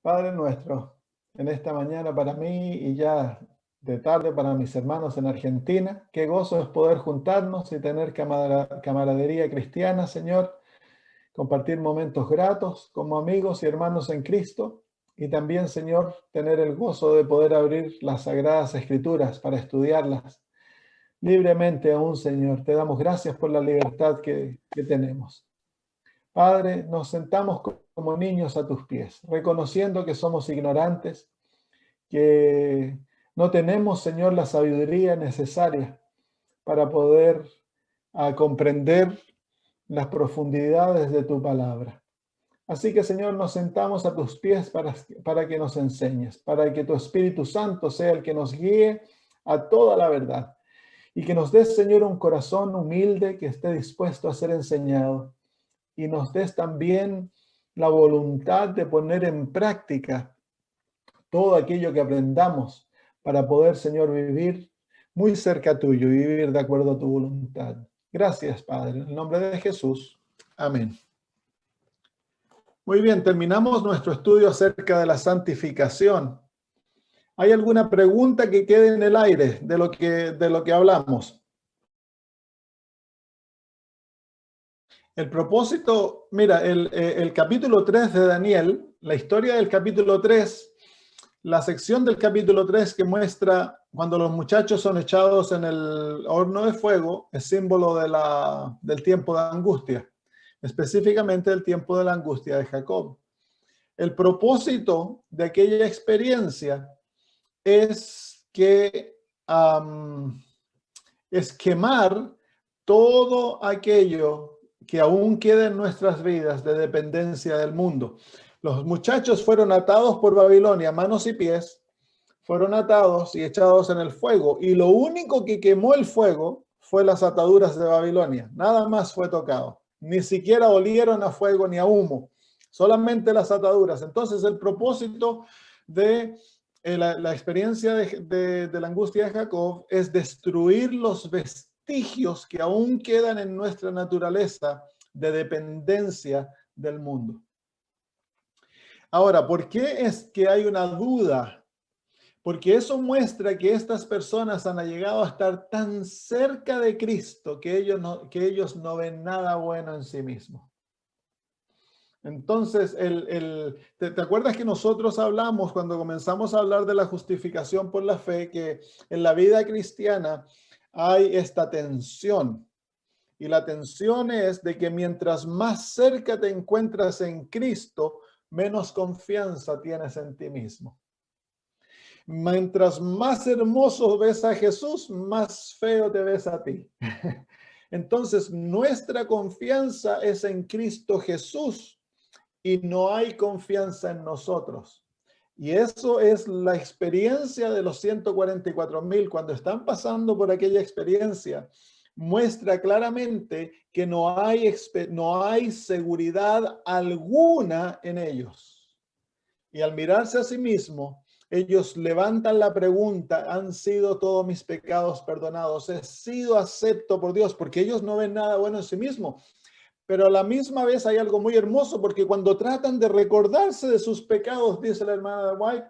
Padre nuestro, en esta mañana para mí y ya de tarde para mis hermanos en Argentina, qué gozo es poder juntarnos y tener camaradería cristiana, Señor, compartir momentos gratos como amigos y hermanos en Cristo y también, Señor, tener el gozo de poder abrir las Sagradas Escrituras para estudiarlas libremente aún, Señor. Te damos gracias por la libertad que tenemos. Padre, nos sentamos como niños a tus pies, reconociendo que somos ignorantes, que no tenemos, Señor, la sabiduría necesaria para poder comprender las profundidades de tu palabra. Así que, Señor, nos sentamos a tus pies para que nos enseñes, para que tu Espíritu Santo sea el que nos guíe a toda la verdad y que nos des, Señor, un corazón humilde que esté dispuesto a ser enseñado y nos des también la voluntad de poner en práctica todo aquello que aprendamos para poder, Señor, vivir muy cerca tuyo y vivir de acuerdo a tu voluntad. Gracias, Padre. En el nombre de Jesús. Amén. Muy bien, terminamos nuestro estudio acerca de la santificación. ¿Hay alguna pregunta que quede en el aire de lo que hablamos? El propósito, mira, el capítulo 3 de Daniel, la historia del capítulo 3, la sección del capítulo 3 que muestra cuando los muchachos son echados en el horno de fuego, es símbolo del tiempo de angustia, específicamente el tiempo de la angustia de Jacob. El propósito de aquella experiencia es que es quemar todo aquello que aún queda en nuestras vidas de dependencia del mundo. Los muchachos fueron atados por Babilonia, manos y pies, fueron atados y echados en el fuego, y lo único que quemó el fuego fue las ataduras de Babilonia. Nada más fue tocado. Ni siquiera olieron a fuego ni a humo, solamente las ataduras. Entonces el propósito de la experiencia de la angustia de Jacob es destruir los vestigios que aún quedan en nuestra naturaleza de dependencia del mundo. Ahora, ¿por qué es que hay una duda? Porque eso muestra que estas personas han llegado a estar tan cerca de Cristo que ellos no ven nada bueno en sí mismos. Entonces, ¿te acuerdas que nosotros hablamos cuando comenzamos a hablar de la justificación por la fe, que en la vida cristiana hay esta tensión? Y la tensión es de que mientras más cerca te encuentras en Cristo, menos confianza tienes en ti mismo. Mientras más hermoso ves a Jesús, más feo te ves a ti. Entonces, nuestra confianza es en Cristo Jesús y no hay confianza en nosotros. Y eso es la experiencia de los 144,000. Cuando están pasando por aquella experiencia, muestra claramente que no hay seguridad alguna en ellos. Y al mirarse a sí mismo, ellos levantan la pregunta: ¿han sido todos mis pecados perdonados? ¿He sido acepto por Dios? Porque ellos no ven nada bueno en sí mismos. Pero a la misma vez hay algo muy hermoso, porque cuando tratan de recordarse de sus pecados, dice la hermana de White,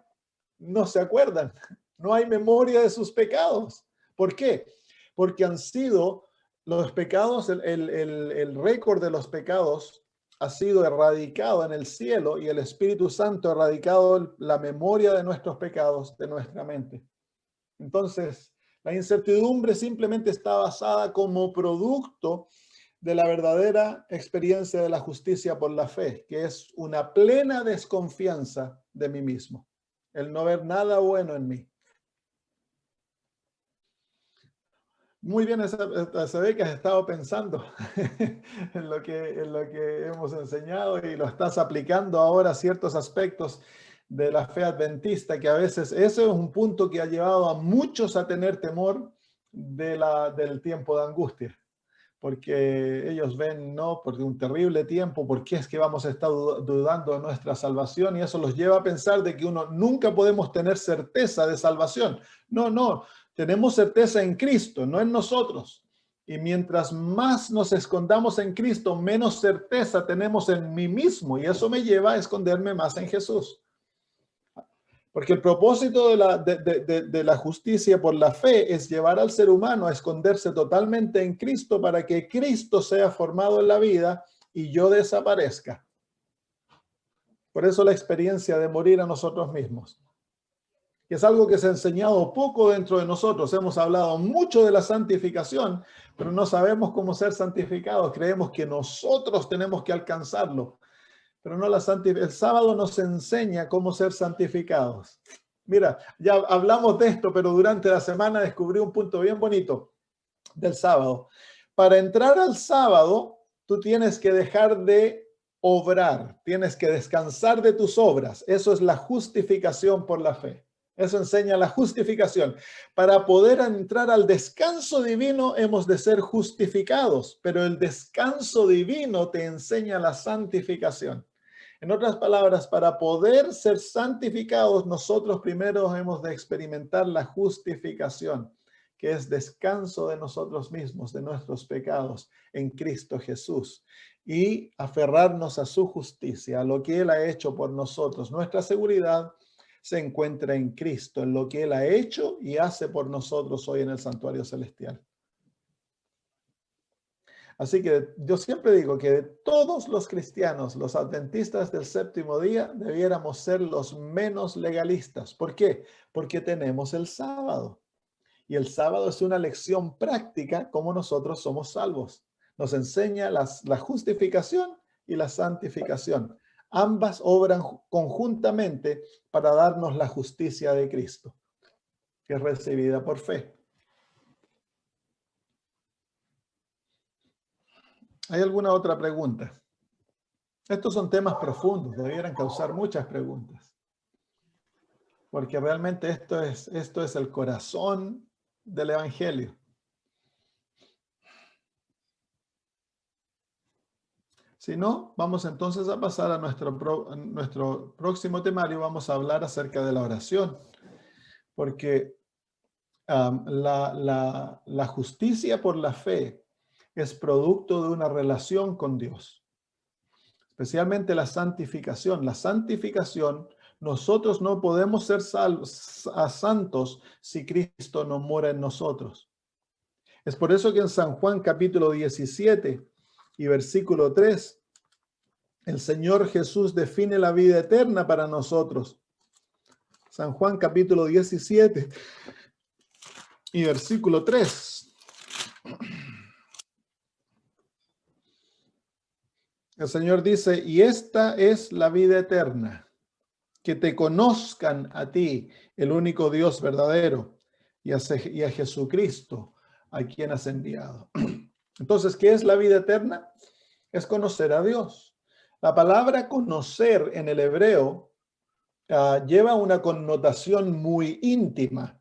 no se acuerdan. No hay memoria de sus pecados. ¿Por qué? Porque han sido los pecados, el récord de los pecados ha sido erradicado en el cielo, y el Espíritu Santo ha erradicado la memoria de nuestros pecados de nuestra mente. Entonces, la incertidumbre simplemente está basada como producto de la verdadera experiencia de la justicia por la fe, que es una plena desconfianza de mí mismo, el no ver nada bueno en mí. Muy bien, se ve que has estado pensando en lo que hemos enseñado y lo estás aplicando ahora a ciertos aspectos de la fe adventista, que a veces ese es un punto que ha llevado a muchos a tener temor del tiempo de angustia. Porque ellos ven, no, porque un terrible tiempo, ¿por qué es que vamos a estar dudando de nuestra salvación? Y eso los lleva a pensar de que nunca podemos tener certeza de salvación. No, tenemos certeza en Cristo, no en nosotros. Y mientras más nos escondamos en Cristo, menos certeza tenemos en mí mismo. Y eso me lleva a esconderme más en Jesús. Porque el propósito de la justicia por la fe es llevar al ser humano a esconderse totalmente en Cristo para que Cristo sea formado en la vida y yo desaparezca. Por eso la experiencia de morir a nosotros mismos. Que es algo que se ha enseñado poco dentro de nosotros. Hemos hablado mucho de la santificación, pero no sabemos cómo ser santificados. Creemos que nosotros tenemos que alcanzarlo. Pero no el sábado nos enseña cómo ser santificados. Mira, ya hablamos de esto, pero durante la semana descubrí un punto bien bonito del sábado. Para entrar al sábado, tú tienes que dejar de obrar, tienes que descansar de tus obras. Eso es la justificación por la fe. Eso enseña la justificación. Para poder entrar al descanso divino hemos de ser justificados, pero el descanso divino te enseña la santificación. En otras palabras, para poder ser santificados, nosotros primero hemos de experimentar la justificación, que es descanso de nosotros mismos, de nuestros pecados en Cristo Jesús, y aferrarnos a su justicia, a lo que Él ha hecho por nosotros. Nuestra seguridad se encuentra en Cristo, en lo que Él ha hecho y hace por nosotros hoy en el santuario celestial. Así que yo siempre digo que de todos los cristianos, los adventistas del séptimo día, debiéramos ser los menos legalistas. ¿Por qué? Porque tenemos el sábado. Y el sábado es una lección práctica cómo nosotros somos salvos. Nos enseña la justificación y la santificación. Ambas obran conjuntamente para darnos la justicia de Cristo, que es recibida por fe. ¿Hay alguna otra pregunta? Estos son temas profundos, debieran causar muchas preguntas. Porque realmente esto es el corazón del Evangelio. Si no, vamos entonces a pasar a nuestro próximo temario. Vamos a hablar acerca de la oración. Porque la justicia por la fe es producto de una relación con Dios. Especialmente la santificación. La santificación, nosotros no podemos ser santos si Cristo no mora en nosotros. Es por eso que en San Juan capítulo 17 y versículo 3, el Señor Jesús define la vida eterna para nosotros. San Juan capítulo 17 y versículo 3. El Señor dice, y esta es la vida eterna, que te conozcan a ti, el único Dios verdadero, y a Jesucristo, a quien has enviado. Entonces, ¿qué es la vida eterna? Es conocer a Dios. La palabra conocer en el hebreo lleva una connotación muy íntima.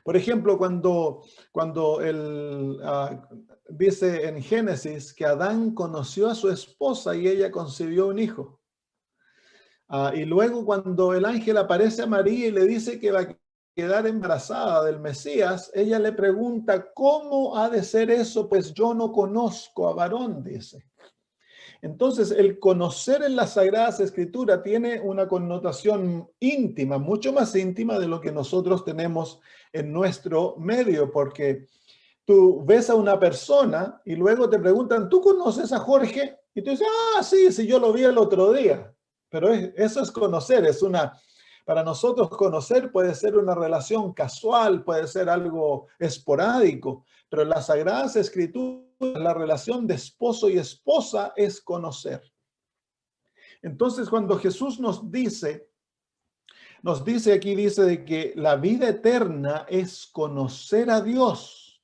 Por ejemplo, cuando dice en Génesis que Adán conoció a su esposa y ella concibió un hijo. Y luego cuando el ángel aparece a María y le dice que va a quedar embarazada del Mesías, ella le pregunta, ¿cómo ha de ser eso? Pues yo no conozco a varón, dice. Entonces, el conocer en las Sagradas Escrituras tiene una connotación íntima, mucho más íntima de lo que nosotros tenemos en nuestro medio, porque tú ves a una persona y luego te preguntan, ¿tú conoces a Jorge? Y tú dices, sí, yo lo vi el otro día. Pero eso es conocer, para nosotros conocer puede ser una relación casual, puede ser algo esporádico, pero en las Sagradas Escrituras la relación de esposo y esposa es conocer. Entonces, cuando Jesús nos dice aquí, dice de que la vida eterna es conocer a Dios.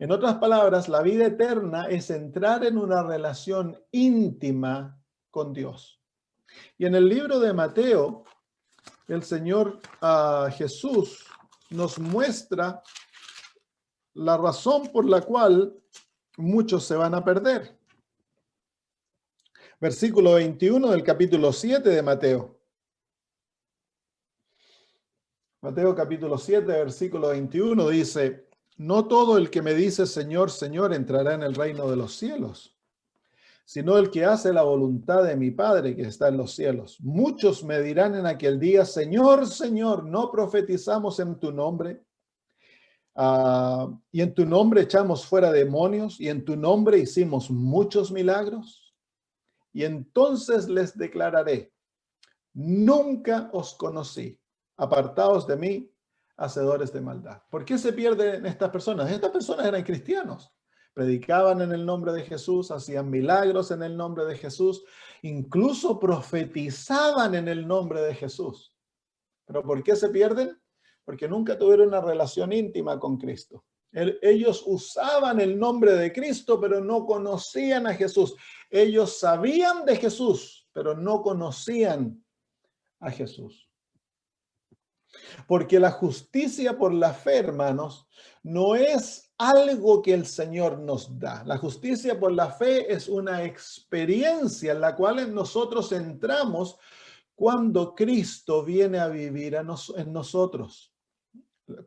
En otras palabras, la vida eterna es entrar en una relación íntima con Dios. Y en el libro de Mateo, el Señor Jesús nos muestra la razón por la cual muchos se van a perder. Versículo 21 del capítulo 7 de Mateo. Mateo capítulo 7, versículo 21 dice, no todo el que me dice Señor, Señor entrará en el reino de los cielos, sino el que hace la voluntad de mi Padre que está en los cielos. Muchos me dirán en aquel día, Señor, Señor, ¿no profetizamos en tu nombre? Y en tu nombre echamos fuera demonios, y en tu nombre hicimos muchos milagros. Y entonces les declararé, nunca os conocí, apartaos de mí, hacedores de maldad. ¿Por qué se pierden estas personas? Estas personas eran cristianos. Predicaban en el nombre de Jesús, hacían milagros en el nombre de Jesús, incluso profetizaban en el nombre de Jesús. ¿Pero por qué se pierden? Porque nunca tuvieron una relación íntima con Cristo. Ellos usaban el nombre de Cristo, pero no conocían a Jesús. Ellos sabían de Jesús, pero no conocían a Jesús. Porque la justicia por la fe, hermanos, no es algo que el Señor nos da. La justicia por la fe es una experiencia en la cual nosotros entramos cuando Cristo viene a vivir en nosotros.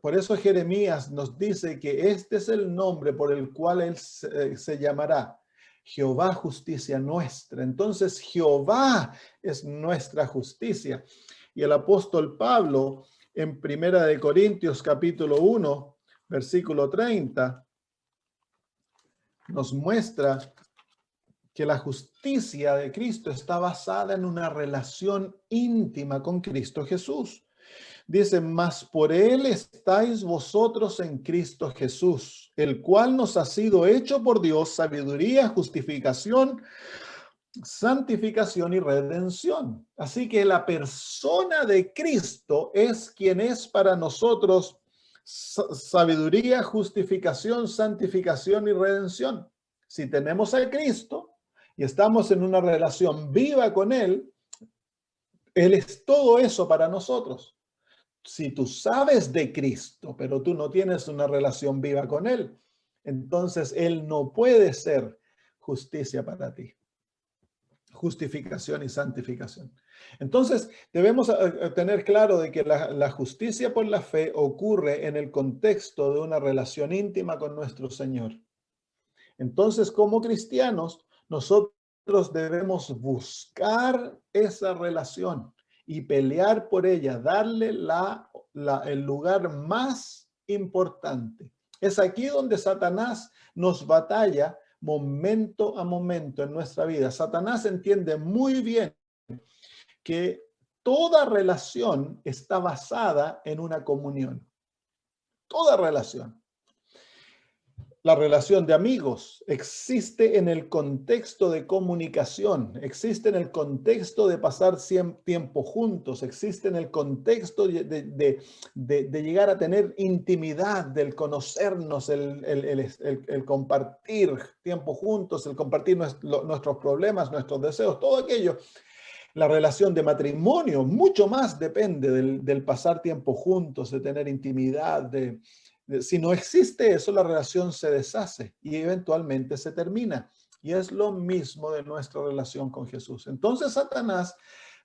Por eso Jeremías nos dice que este es el nombre por el cual él se llamará Jehová justicia nuestra. Entonces Jehová es nuestra justicia. Y el apóstol Pablo en Primera de Corintios capítulo 1, versículo 30, nos muestra que la justicia de Cristo está basada en una relación íntima con Cristo Jesús. Dice, mas por él estáis vosotros en Cristo Jesús, el cual nos ha sido hecho por Dios sabiduría, justificación, santificación y redención. Así que la persona de Cristo es quien es para nosotros sabiduría, justificación, santificación y redención. Si tenemos a Cristo y estamos en una relación viva con Él, Él es todo eso para nosotros. Si tú sabes de Cristo, pero tú no tienes una relación viva con Él, entonces Él no puede ser justicia para ti. Justificación y santificación. Entonces, debemos tener claro de que la justicia por la fe ocurre en el contexto de una relación íntima con nuestro Señor. Entonces, como cristianos, nosotros debemos buscar esa relación y pelear por ella, darle el lugar más importante. Es aquí donde Satanás nos batalla momento a momento en nuestra vida. Satanás entiende muy bien que toda relación está basada en una comunión. Toda relación. La relación de amigos existe en el contexto de comunicación, existe en el contexto de pasar tiempo juntos, existe en el contexto de llegar a tener intimidad, del conocernos, el compartir tiempo juntos, el compartir nuestros problemas, nuestros deseos, todo aquello. La relación de matrimonio mucho más depende del pasar tiempo juntos, de tener intimidad, si no existe eso, la relación se deshace y eventualmente se termina. Y es lo mismo de nuestra relación con Jesús. Entonces Satanás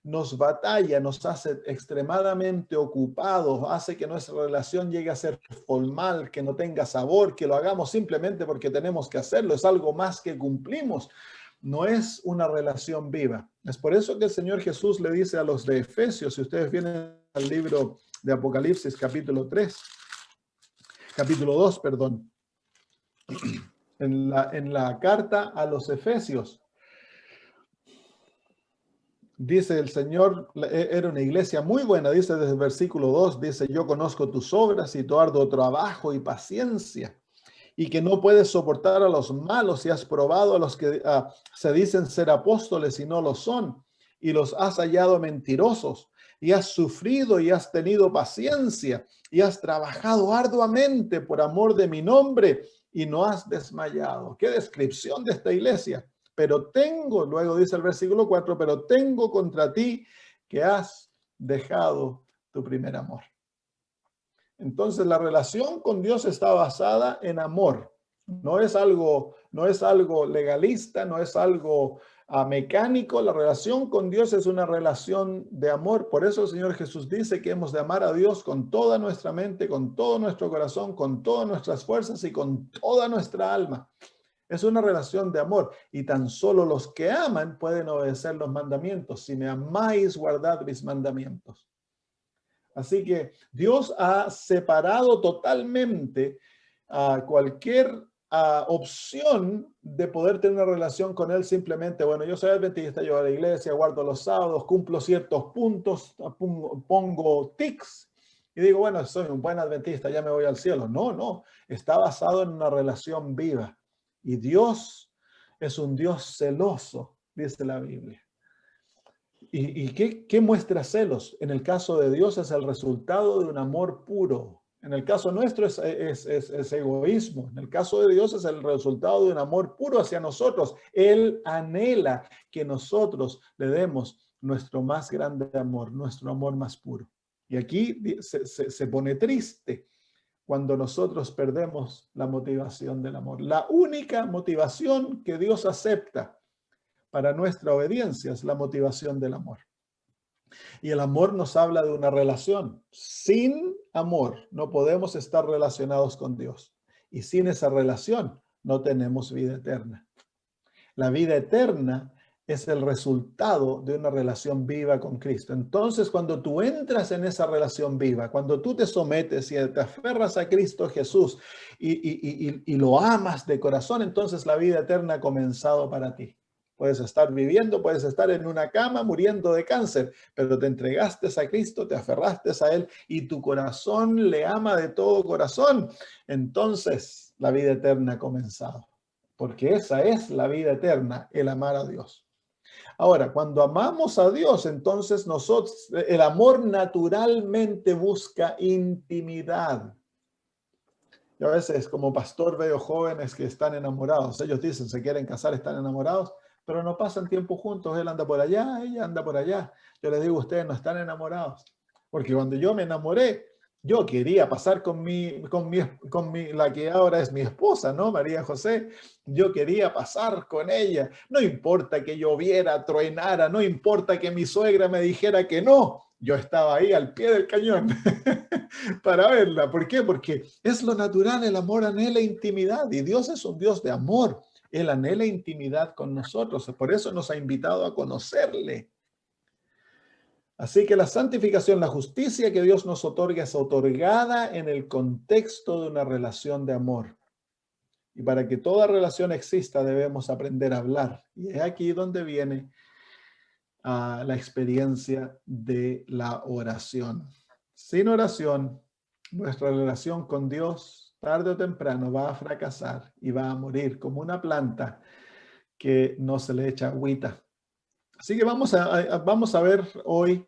nos batalla, nos hace extremadamente ocupados, hace que nuestra relación llegue a ser formal, que no tenga sabor, que lo hagamos simplemente porque tenemos que hacerlo. Es algo más que cumplimos. No es una relación viva. Es por eso que el Señor Jesús le dice a los de Efesios, si ustedes vienen al libro de Apocalipsis capítulo 2, perdón, en la carta a los Efesios, dice el Señor, era una iglesia muy buena, dice desde el versículo 2, dice, yo conozco tus obras y tu arduo trabajo y paciencia, y que no puedes soportar a los malos y has probado a los que se dicen ser apóstoles y no lo son, y los has hallado mentirosos, y has sufrido y has tenido paciencia, y has trabajado arduamente por amor de mi nombre, y no has desmayado. ¡Qué descripción de esta iglesia! Pero tengo, luego dice el versículo 4, pero tengo contra ti que has dejado tu primer amor. Entonces la relación con Dios está basada en amor. No es algo legalista, no es algo mecánico. La relación con Dios es una relación de amor. Por eso el Señor Jesús dice que hemos de amar a Dios con toda nuestra mente, con todo nuestro corazón, con todas nuestras fuerzas y con toda nuestra alma. Es una relación de amor y tan solo los que aman pueden obedecer los mandamientos. Si me amáis, guardad mis mandamientos. Así que Dios ha separado totalmente cualquier opción de poder tener una relación con Él simplemente, bueno, yo soy adventista, yo voy a la iglesia, guardo los sábados, cumplo ciertos puntos, pongo tics y digo, bueno, soy un buen adventista, ya me voy al cielo. No, no, está basado en una relación viva. Y Dios es un Dios celoso, dice la Biblia. ¿Y qué muestra celos? En el caso de Dios es el resultado de un amor puro. En el caso nuestro es egoísmo. En el caso de Dios es el resultado de un amor puro hacia nosotros. Él anhela que nosotros le demos nuestro más grande amor, nuestro amor más puro. Y aquí se pone triste cuando nosotros perdemos la motivación del amor. La única motivación que Dios acepta para nuestra obediencia es la motivación del amor. Y el amor nos habla de una relación. Sin amor no podemos estar relacionados con Dios. Y sin esa relación no tenemos vida eterna. La vida eterna es el resultado de una relación viva con Cristo. Entonces, cuando tú entras en esa relación viva, cuando tú te sometes y te aferras a Cristo Jesús y lo amas de corazón, entonces la vida eterna ha comenzado para ti. Puedes estar viviendo, puedes estar en una cama muriendo de cáncer, pero te entregaste a Cristo, te aferraste a Él y tu corazón le ama de todo corazón. Entonces la vida eterna ha comenzado, porque esa es la vida eterna, el amar a Dios. Ahora, cuando amamos a Dios, entonces el amor naturalmente busca intimidad. Yo a veces como pastor veo jóvenes que están enamorados. Ellos dicen, se quieren casar, están enamorados, pero no pasan tiempo juntos. Él anda por allá, ella anda por allá. Yo les digo, ustedes no están enamorados. Porque cuando yo me enamoré, yo quería pasar con la que ahora es mi esposa, ¿no? María José. Yo quería pasar con ella. No importa que lloviera, truenara, no importa que mi suegra me dijera que no. Yo estaba ahí al pie del cañón para verla. ¿Por qué? Porque es lo natural, el amor anhela intimidad y Dios es un Dios de amor. Él anhela intimidad con nosotros, por eso nos ha invitado a conocerle. Así que la santificación, la justicia que Dios nos otorga es otorgada en el contexto de una relación de amor. Y para que toda relación exista debemos aprender a hablar. Y es aquí donde viene la experiencia de la oración. Sin oración, nuestra relación con Dios tarde o temprano va a fracasar y va a morir como una planta que no se le echa agüita. Así que vamos a ver hoy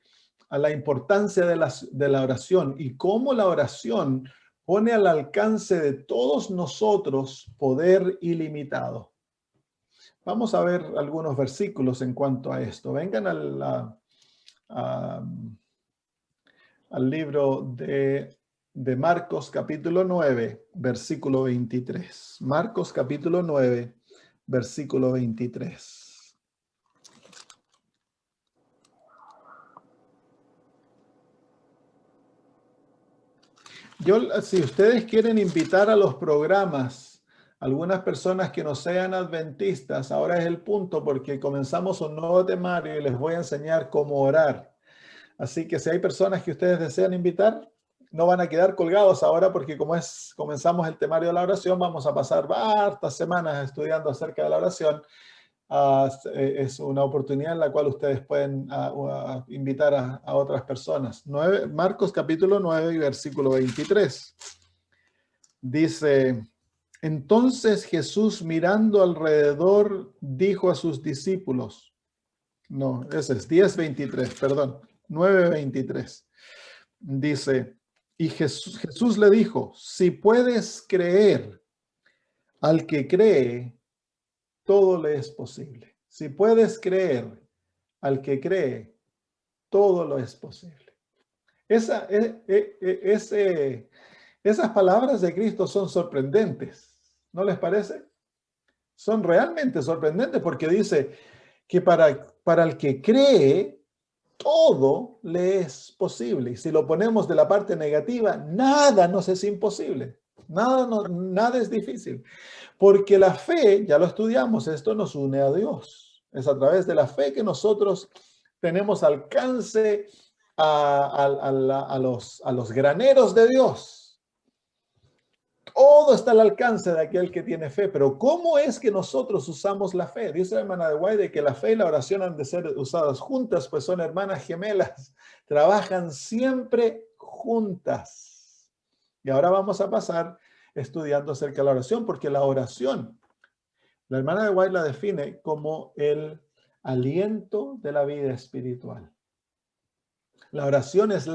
a la importancia de la oración y cómo la oración pone al alcance de todos nosotros poder ilimitado. Vamos a ver algunos versículos en cuanto a esto. Vengan al libro de Marcos capítulo 9, versículo 23. Marcos capítulo 9, versículo 23. Si ustedes quieren invitar a los programas algunas personas que no sean adventistas, ahora es el punto porque comenzamos un nuevo temario y les voy a enseñar cómo orar. Así que si hay personas que ustedes desean invitar, no van a quedar colgados ahora porque comenzamos el temario de la oración, vamos a pasar hartas semanas estudiando acerca de la oración. Es una oportunidad en la cual ustedes pueden invitar a otras personas. Marcos capítulo 9 y versículo 23. Dice, entonces Jesús mirando alrededor dijo a sus discípulos, no, ese es 10:23, perdón, 9:23. Dice, y Jesús le dijo, si puedes creer, al que cree, todo le es posible. Si puedes creer, al que cree, todo lo es posible. Esas palabras de Cristo son sorprendentes, ¿no les parece? Son realmente sorprendentes porque dice que para el que cree, todo le es posible. Y si lo ponemos de la parte negativa, nada nos es imposible. Nada, nada es difícil. Porque la fe, ya lo estudiamos, esto nos une a Dios. Es a través de la fe que nosotros tenemos alcance a los graneros de Dios. Todo está al alcance de aquel que tiene fe, pero ¿cómo es que nosotros usamos la fe? Dice la hermana de White que la fe y la oración han de ser usadas juntas, pues son hermanas gemelas, trabajan siempre juntas. Y ahora vamos a pasar estudiando acerca de la oración, porque la oración, la hermana de White la define como el aliento de la vida espiritual. La oración es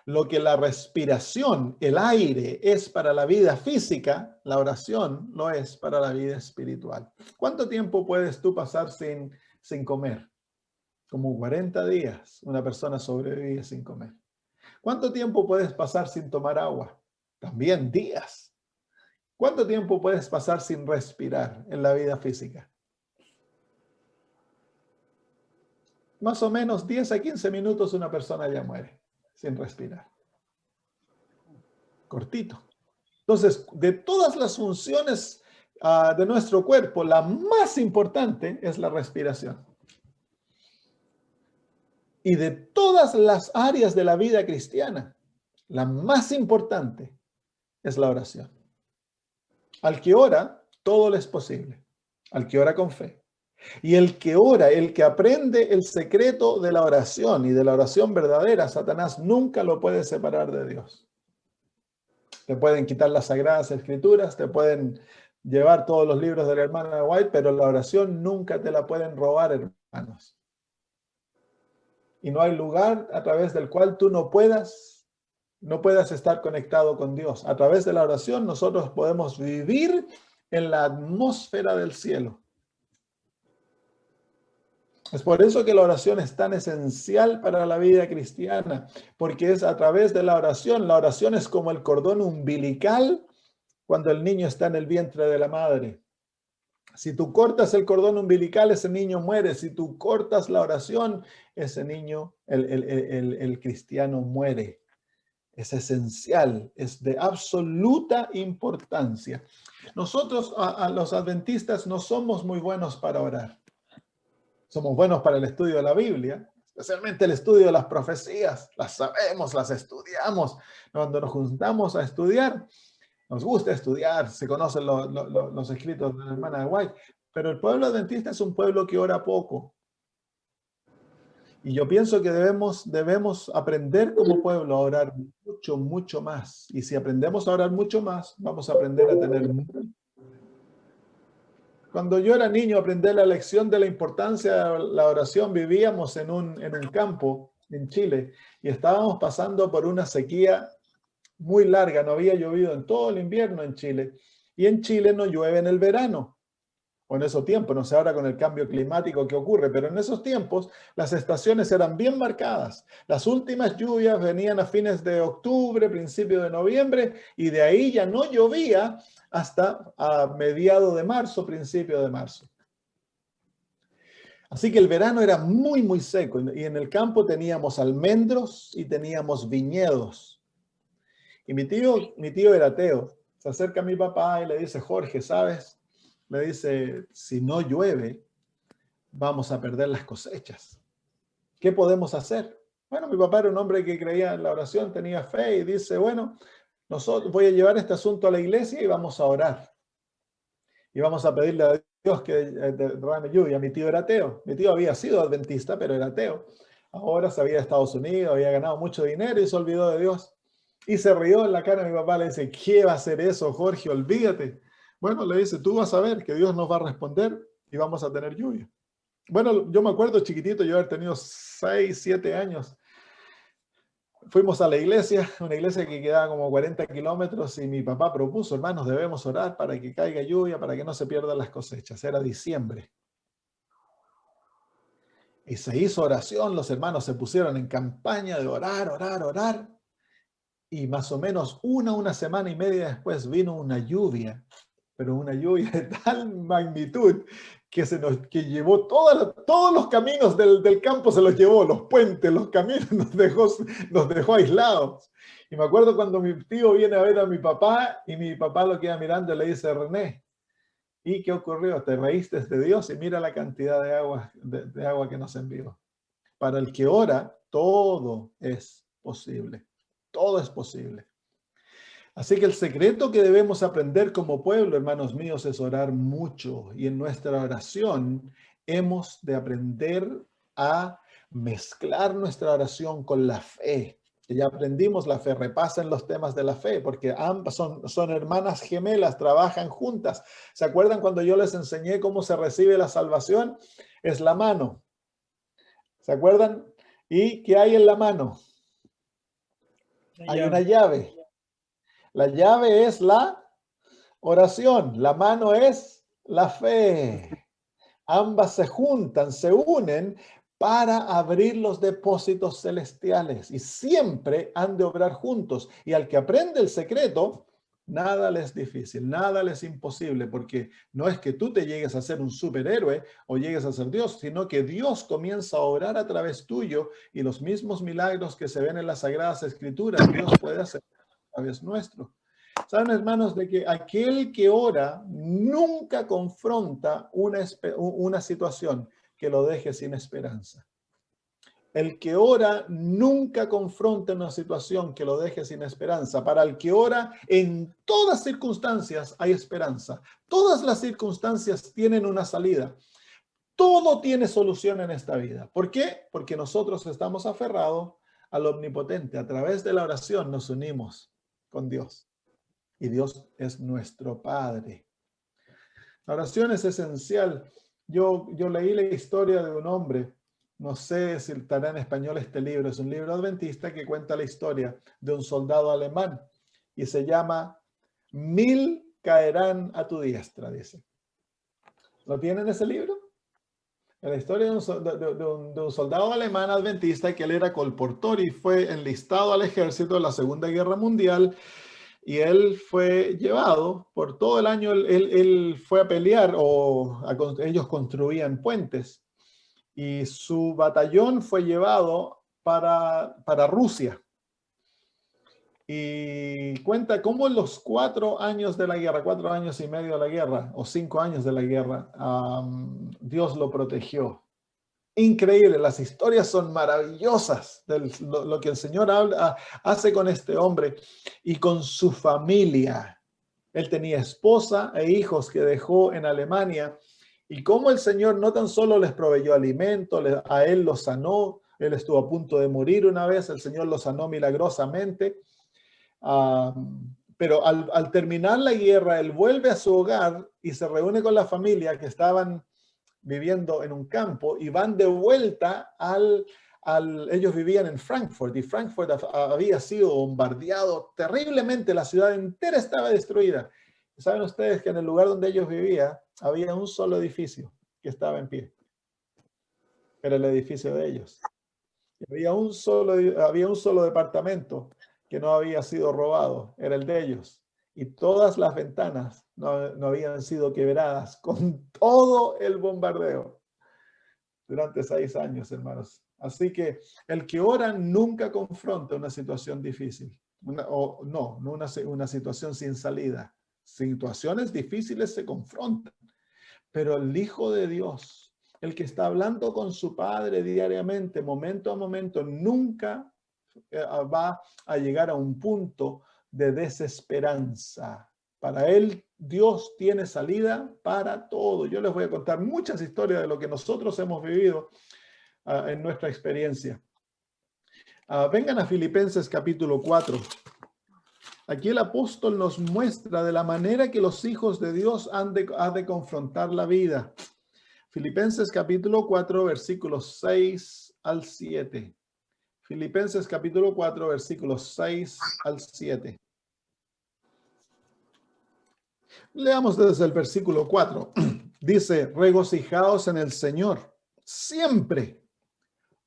lo que la respiración, el aire, es para la vida física, la oración lo es para la vida espiritual. ¿Cuánto tiempo puedes tú pasar sin comer? Como 40 días una persona sobrevive sin comer. ¿Cuánto tiempo puedes pasar sin tomar agua? También días. ¿Cuánto tiempo puedes pasar sin respirar en la vida física? Más o menos 10 a 15 minutos una persona ya muere sin respirar. Cortito. Entonces, de todas las funciones de nuestro cuerpo, la más importante es la respiración. Y de todas las áreas de la vida cristiana, la más importante es la oración. Al que ora, todo le es posible. Al que ora con fe. Y el que ora, el que aprende el secreto de la oración y de la oración verdadera, Satanás nunca lo puede separar de Dios. Te pueden quitar las sagradas escrituras, te pueden llevar todos los libros de la hermana White, pero la oración nunca te la pueden robar, hermanos. Y no hay lugar a través del cual tú no puedas estar conectado con Dios. A través de la oración nosotros podemos vivir en la atmósfera del cielo. Es por eso que la oración es tan esencial para la vida cristiana, porque es a través de la oración es como el cordón umbilical cuando el niño está en el vientre de la madre. Si tú cortas el cordón umbilical, ese niño muere. Si tú cortas la oración, ese niño, el cristiano muere. Es esencial, es de absoluta importancia. Nosotros, a los adventistas, no somos muy buenos para orar. Somos buenos para el estudio de la Biblia, especialmente el estudio de las profecías. Las sabemos, las estudiamos. Cuando nos juntamos a estudiar, nos gusta estudiar, se conocen los escritos de la hermana de White, pero el pueblo adventista es un pueblo que ora poco. Y yo pienso que debemos aprender como pueblo a orar mucho, mucho más. Y si aprendemos a orar mucho más, vamos a aprender a tener mucho. Cuando yo era niño, aprendí la lección de la importancia de la oración. Vivíamos en un campo en Chile y estábamos pasando por una sequía muy larga. No había llovido en todo el invierno en Chile. Y en Chile no llueve en el verano. O en esos tiempos, no sé ahora con el cambio climático que ocurre, pero en esos tiempos las estaciones eran bien marcadas. Las últimas lluvias venían a fines de octubre, principio de noviembre, y de ahí ya no llovía hasta a mediados de marzo, principio de marzo. Así que el verano era muy, muy seco, y en el campo teníamos almendros y teníamos viñedos. Y mi tío era ateo. Se acerca a mi papá y le dice: Jorge, ¿sabes? Le dice, si no llueve, vamos a perder las cosechas. ¿Qué podemos hacer? Bueno, mi papá era un hombre que creía en la oración, tenía fe y dice, bueno, voy a llevar este asunto a la iglesia y vamos a orar. Y vamos a pedirle a Dios que derrame lluvia. Mi tío era ateo. Mi tío había sido adventista, pero era ateo. Ahora se había ido a Estados Unidos, había ganado mucho dinero y se olvidó de Dios. Y se rió en la cara de mi papá, le dice, ¿qué va a hacer eso, Jorge? Olvídate. Bueno, le dice, tú vas a ver que Dios nos va a responder y vamos a tener lluvia. Bueno, yo me acuerdo chiquitito, yo haber tenido 6, 7 años. Fuimos a la iglesia, una iglesia que quedaba como 40 kilómetros y mi papá propuso, hermanos, debemos orar para que caiga lluvia, para que no se pierdan las cosechas. Era diciembre. Y se hizo oración, los hermanos se pusieron en campaña de orar, orar, orar. Y más o menos una semana y media después vino una lluvia, pero una lluvia de tal magnitud que llevó todos los caminos del campo, se los llevó, los puentes, los caminos, nos dejó aislados. Y me acuerdo cuando mi tío viene a ver a mi papá y mi papá lo queda mirando y le dice, René, ¿y qué ocurrió? Te reíste de Dios y mira la cantidad de agua que nos envió. Para el que ora, todo es posible. Todo es posible. Así que el secreto que debemos aprender como pueblo, hermanos míos, es orar mucho. Y en nuestra oración hemos de aprender a mezclar nuestra oración con la fe. Ya aprendimos la fe, repasen los temas de la fe, porque ambas son hermanas gemelas, trabajan juntas. ¿Se acuerdan cuando yo les enseñé cómo se recibe la salvación? Es la mano. ¿Se acuerdan? ¿Y qué hay en la mano? Hay una llave. La llave es la oración, la mano es la fe. Ambas se juntan, se unen para abrir los depósitos celestiales y siempre han de obrar juntos. Y al que aprende el secreto, nada le es difícil, nada le es imposible, porque no es que tú te llegues a ser un superhéroe o llegues a ser Dios, sino que Dios comienza a obrar a través tuyo y los mismos milagros que se ven en las Sagradas Escrituras, Dios puede hacer a través nuestro. Saben, hermanos, de que aquel que ora nunca confronta una situación que lo deje sin esperanza. El que ora nunca confronta una situación que lo deje sin esperanza. Para el que ora, en todas circunstancias hay esperanza. Todas las circunstancias tienen una salida. Todo tiene solución en esta vida. ¿Por qué? Porque nosotros estamos aferrados al Omnipotente. A través de la oración nos unimos con Dios. Y Dios es nuestro Padre. La oración es esencial. Yo leí la historia de un hombre, no sé si estará en español este libro, es un libro adventista que cuenta la historia de un soldado alemán y se llama 1000 caerán a tu diestra, dice. ¿Lo tienen ese libro? La historia de un soldado alemán adventista que él era colportor y fue enlistado al ejército de la Segunda Guerra Mundial. Y él fue llevado por todo el año, él fue a pelear ellos construían puentes y su batallón fue llevado para Rusia. Y cuenta cómo en los 4 años de la guerra, 4 años y medio de la guerra, o 5 años de la guerra, Dios lo protegió. Increíble, las historias son maravillosas de lo que el Señor hace con este hombre y con su familia. Él tenía esposa e hijos que dejó en Alemania y cómo el Señor no tan solo les proveyó alimento, a él lo sanó, él estuvo a punto de morir una vez, el Señor lo sanó milagrosamente, pero al terminar la guerra, él vuelve a su hogar y se reúne con la familia que estaban viviendo en un campo y van de vuelta ellos vivían en Frankfurt y Frankfurt había sido bombardeado terriblemente, la ciudad entera estaba destruida. ¿Saben ustedes que en el lugar donde ellos vivían había un solo edificio que estaba en pie? Era el edificio de ellos. Había un solo departamento que no había sido robado, era el de ellos. Y todas las ventanas no habían sido quebradas con todo el bombardeo durante 6 años, hermanos. Así que el que ora nunca confronta una situación difícil, una situación sin salida. Situaciones difíciles se confrontan, pero el Hijo de Dios, el que está hablando con su Padre diariamente, momento a momento, nunca va a llegar a un punto de desesperanza. Para él, Dios tiene salida para todo. Yo les voy a contar muchas historias de lo que nosotros hemos vivido en nuestra experiencia. Vengan a Filipenses capítulo 4. Aquí el apóstol nos muestra de la manera que los hijos de Dios han de confrontar la vida. Filipenses capítulo 4, versículos 6 al 7. Filipenses capítulo 4, versículos 6 al 7. Leamos desde el versículo 4. Dice, regocijaos en el Señor, siempre.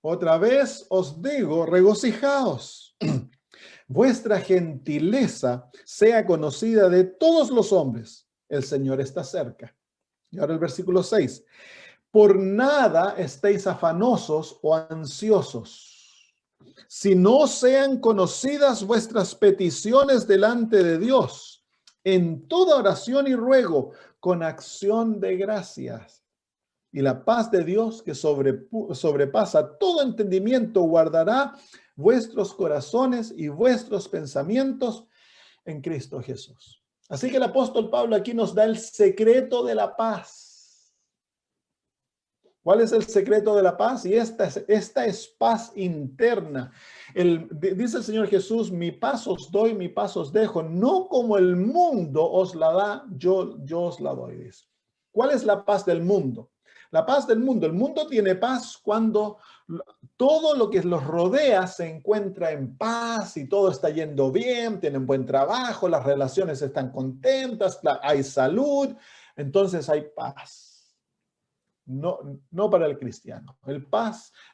Otra vez os digo, regocijaos. Vuestra gentileza sea conocida de todos los hombres. El Señor está cerca. Y ahora el versículo 6. Por nada estéis afanosos o ansiosos, si no sean conocidas vuestras peticiones delante de Dios, en toda oración y ruego, con acción de gracias. Y la paz de Dios, que sobrepasa todo entendimiento, guardará vuestros corazones y vuestros pensamientos en Cristo Jesús. Así que el apóstol Pablo aquí nos da el secreto de la paz. ¿Cuál es el secreto de la paz? Y esta es paz interna. Dice el Señor Jesús, mi paz os doy, mi paz os dejo. No como el mundo os la da, yo os la doy. Dice. ¿Cuál es la paz del mundo? La paz del mundo. El mundo tiene paz cuando todo lo que los rodea se encuentra en paz y todo está yendo bien, tienen buen trabajo, las relaciones están contentas, hay salud, entonces hay paz. No para el cristiano.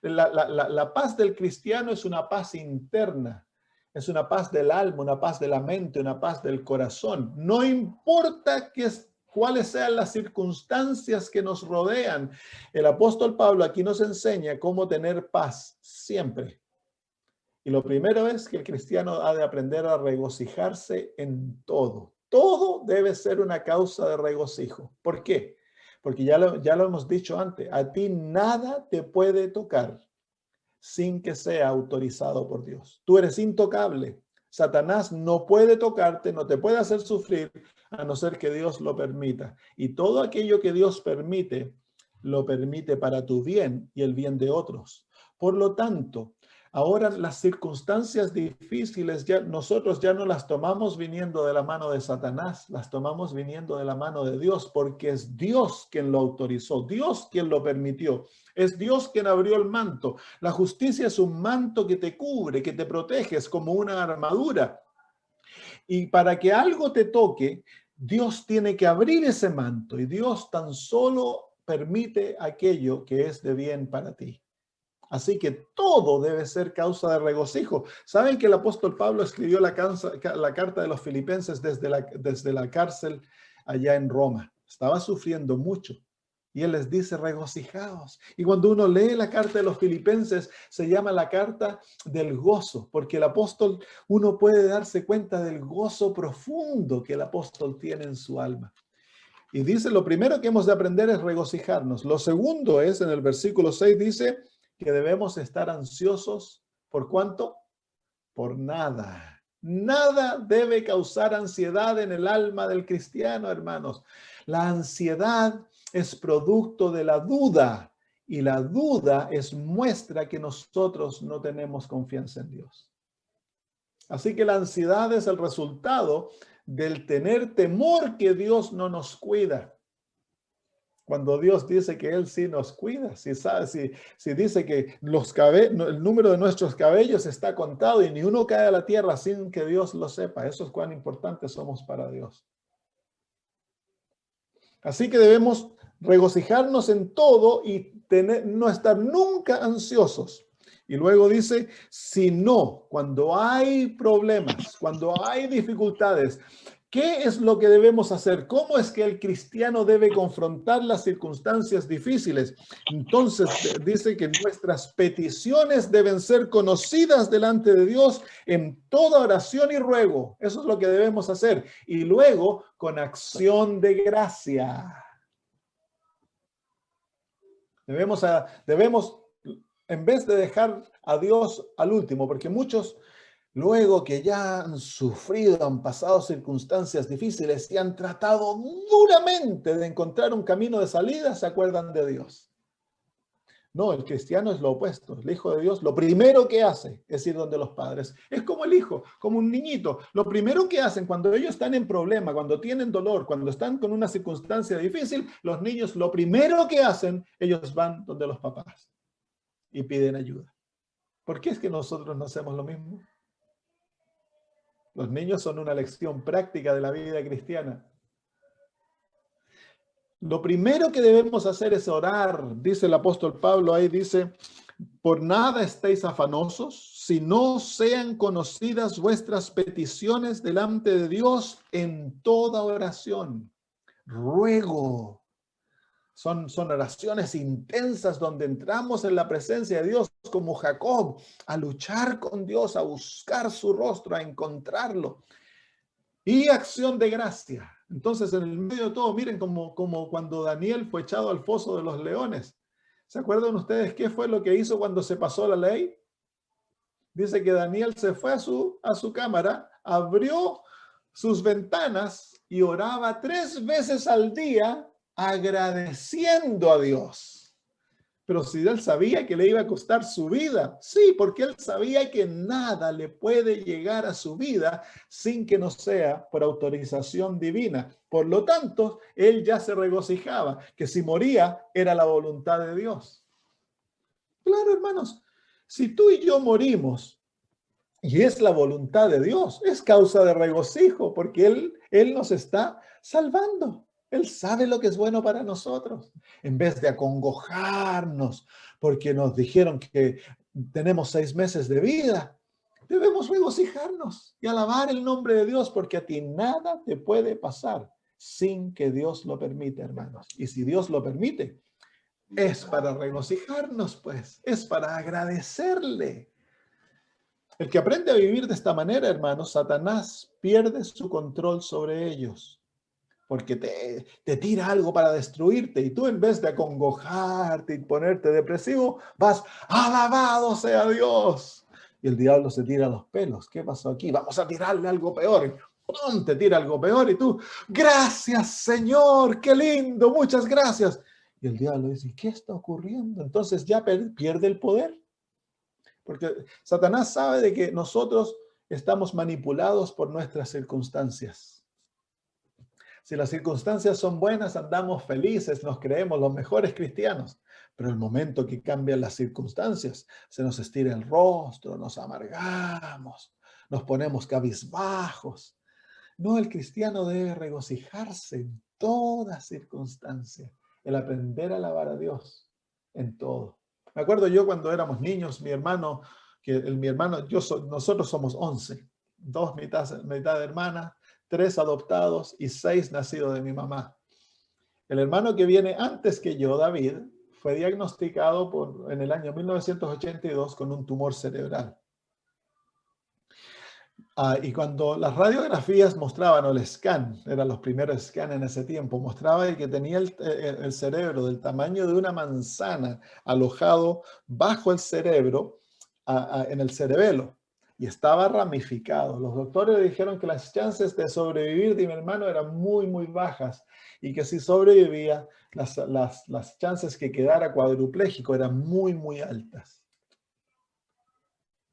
La paz del cristiano es una paz interna, es una paz del alma, una paz de la mente, una paz del corazón. No importa cuáles sean las circunstancias que nos rodean. El apóstol Pablo aquí nos enseña cómo tener paz siempre. Y lo primero es que el cristiano ha de aprender a regocijarse en todo. Todo debe ser una causa de regocijo. ¿Por qué? Porque ya lo hemos dicho antes, a ti nada te puede tocar sin que sea autorizado por Dios. Tú eres intocable. Satanás no puede tocarte, no te puede hacer sufrir, a no ser que Dios lo permita. Y todo aquello que Dios permite, lo permite para tu bien y el bien de otros. Por lo tanto, ahora las circunstancias difíciles, nosotros ya no las tomamos viniendo de la mano de Satanás, las tomamos viniendo de la mano de Dios, porque es Dios quien lo autorizó, Dios quien lo permitió. Es Dios quien abrió el manto. La justicia es un manto que te cubre, que te protege, es como una armadura. Y para que algo te toque, Dios tiene que abrir ese manto y Dios tan solo permite aquello que es de bien para ti. Así que todo debe ser causa de regocijo. ¿Saben que el apóstol Pablo escribió la carta de los Filipenses desde la cárcel allá en Roma? Estaba sufriendo mucho. Y él les dice, regocijaos. Y cuando uno lee la carta de los Filipenses, se llama la carta del gozo, porque el apóstol, uno puede darse cuenta del gozo profundo que el apóstol tiene en su alma. Y dice, lo primero que hemos de aprender es regocijarnos. Lo segundo es, en el versículo 6 dice que debemos estar ansiosos. ¿Por cuánto? Por nada. Nada debe causar ansiedad en el alma del cristiano, hermanos. La ansiedad es producto de la duda y la duda es muestra que nosotros no tenemos confianza en Dios. Así que la ansiedad es el resultado del tener temor que Dios no nos cuida. Cuando Dios dice que Él sí nos cuida, si dice que el número de nuestros cabellos está contado y ni uno cae a la tierra sin que Dios lo sepa. Eso es cuán importantes somos para Dios. Así que debemos regocijarnos en todo y no estar nunca ansiosos. Y luego dice, si no, cuando hay problemas, cuando hay dificultades, ¿qué es lo que debemos hacer? ¿Cómo es que el cristiano debe confrontar las circunstancias difíciles? Entonces dice que nuestras peticiones deben ser conocidas delante de Dios en toda oración y ruego. Eso es lo que debemos hacer. Y luego con acción de gracia. Debemos, en vez de dejar a Dios al último, porque muchos, luego que ya han sufrido, han pasado circunstancias difíciles y han tratado duramente de encontrar un camino de salida, se acuerdan de Dios. No, el cristiano es lo opuesto. El hijo de Dios, lo primero que hace es ir donde los padres. Es como el hijo, como un niñito. Lo primero que hacen cuando ellos están en problema, cuando tienen dolor, cuando están con una circunstancia difícil, los niños, lo primero que hacen, ellos van donde los papás y piden ayuda. ¿Por qué es que nosotros no hacemos lo mismo? Los niños son una lección práctica de la vida cristiana. Lo primero que debemos hacer es orar, dice el apóstol Pablo, ahí dice, por nada estéis afanosos, si no sean conocidas vuestras peticiones delante de Dios en toda oración, ruego. Son oraciones intensas donde entramos en la presencia de Dios como Jacob, a luchar con Dios, a buscar su rostro, a encontrarlo. Y acción de gracia. Entonces, en el medio de todo, miren como cuando Daniel fue echado al foso de los leones. ¿Se acuerdan ustedes qué fue lo que hizo cuando se pasó la ley? Dice que Daniel se fue a su cámara, abrió sus ventanas y oraba 3 veces al día agradeciendo a Dios. Pero si él sabía que le iba a costar su vida, sí, porque él sabía que nada le puede llegar a su vida sin que no sea por autorización divina. Por lo tanto, él ya se regocijaba, que si moría era la voluntad de Dios. Claro, hermanos, si tú y yo morimos y es la voluntad de Dios, es causa de regocijo, porque Él nos está salvando. Él sabe lo que es bueno para nosotros. En vez de acongojarnos porque nos dijeron que tenemos 6 meses de vida, debemos regocijarnos y alabar el nombre de Dios, porque a ti nada te puede pasar sin que Dios lo permita, hermanos. Y si Dios lo permite, es para regocijarnos, pues, es para agradecerle. El que aprende a vivir de esta manera, hermanos, Satanás pierde su control sobre ellos, porque te tira algo para destruirte y tú, en vez de acongojarte y ponerte depresivo, vas, alabado sea Dios. Y el diablo se tira los pelos. ¿Qué pasó aquí? Vamos a tirarle algo peor. ¡Pum! Te tira algo peor y tú, gracias Señor, qué lindo, muchas gracias. Y el diablo dice, ¿qué está ocurriendo? Entonces ya pierde el poder. Porque Satanás sabe de que nosotros estamos manipulados por nuestras circunstancias. Si las circunstancias son buenas, andamos felices, nos creemos los mejores cristianos. Pero el momento que cambian las circunstancias, se nos estira el rostro, nos amargamos, nos ponemos cabizbajos. No, el cristiano debe regocijarse en toda circunstancia, el aprender a alabar a Dios en todo. Me acuerdo yo cuando éramos niños, nosotros somos 11, 2 mitad de hermanas, 3 adoptados y 6 nacidos de mi mamá. El hermano que viene antes que yo, David, fue diagnosticado en el año 1982 con un tumor cerebral. Y cuando las radiografías mostraban, o el scan, eran los primeros scans en ese tiempo, mostraba que tenía el cerebro del tamaño de una manzana alojado bajo el cerebro, en el cerebelo, y estaba ramificado. Los doctores dijeron que las chances de sobrevivir de mi hermano eran muy, muy bajas, y que si sobrevivía, las chances que quedara cuadrupléjico eran muy, muy altas.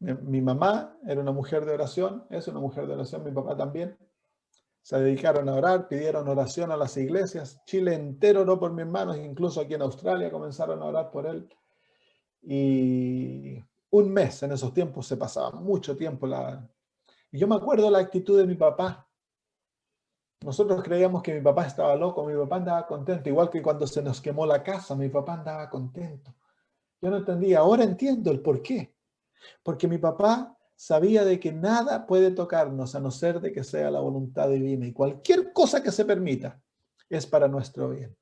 Mi mamá era una mujer de oración, es una mujer de oración, mi papá también. Se dedicaron a orar, pidieron oración a las iglesias. Chile entero oró por mi hermano, incluso aquí en Australia comenzaron a orar por él. Y un mes en esos tiempos se pasaba mucho tiempo. Y yo me acuerdo la actitud de mi papá. Nosotros creíamos que mi papá estaba loco, mi papá andaba contento, igual que cuando se nos quemó la casa, mi papá andaba contento. Yo no entendía, ahora entiendo el por qué. Porque mi papá sabía de que nada puede tocarnos a no ser de que sea la voluntad divina, y cualquier cosa que se permita es para nuestro bien.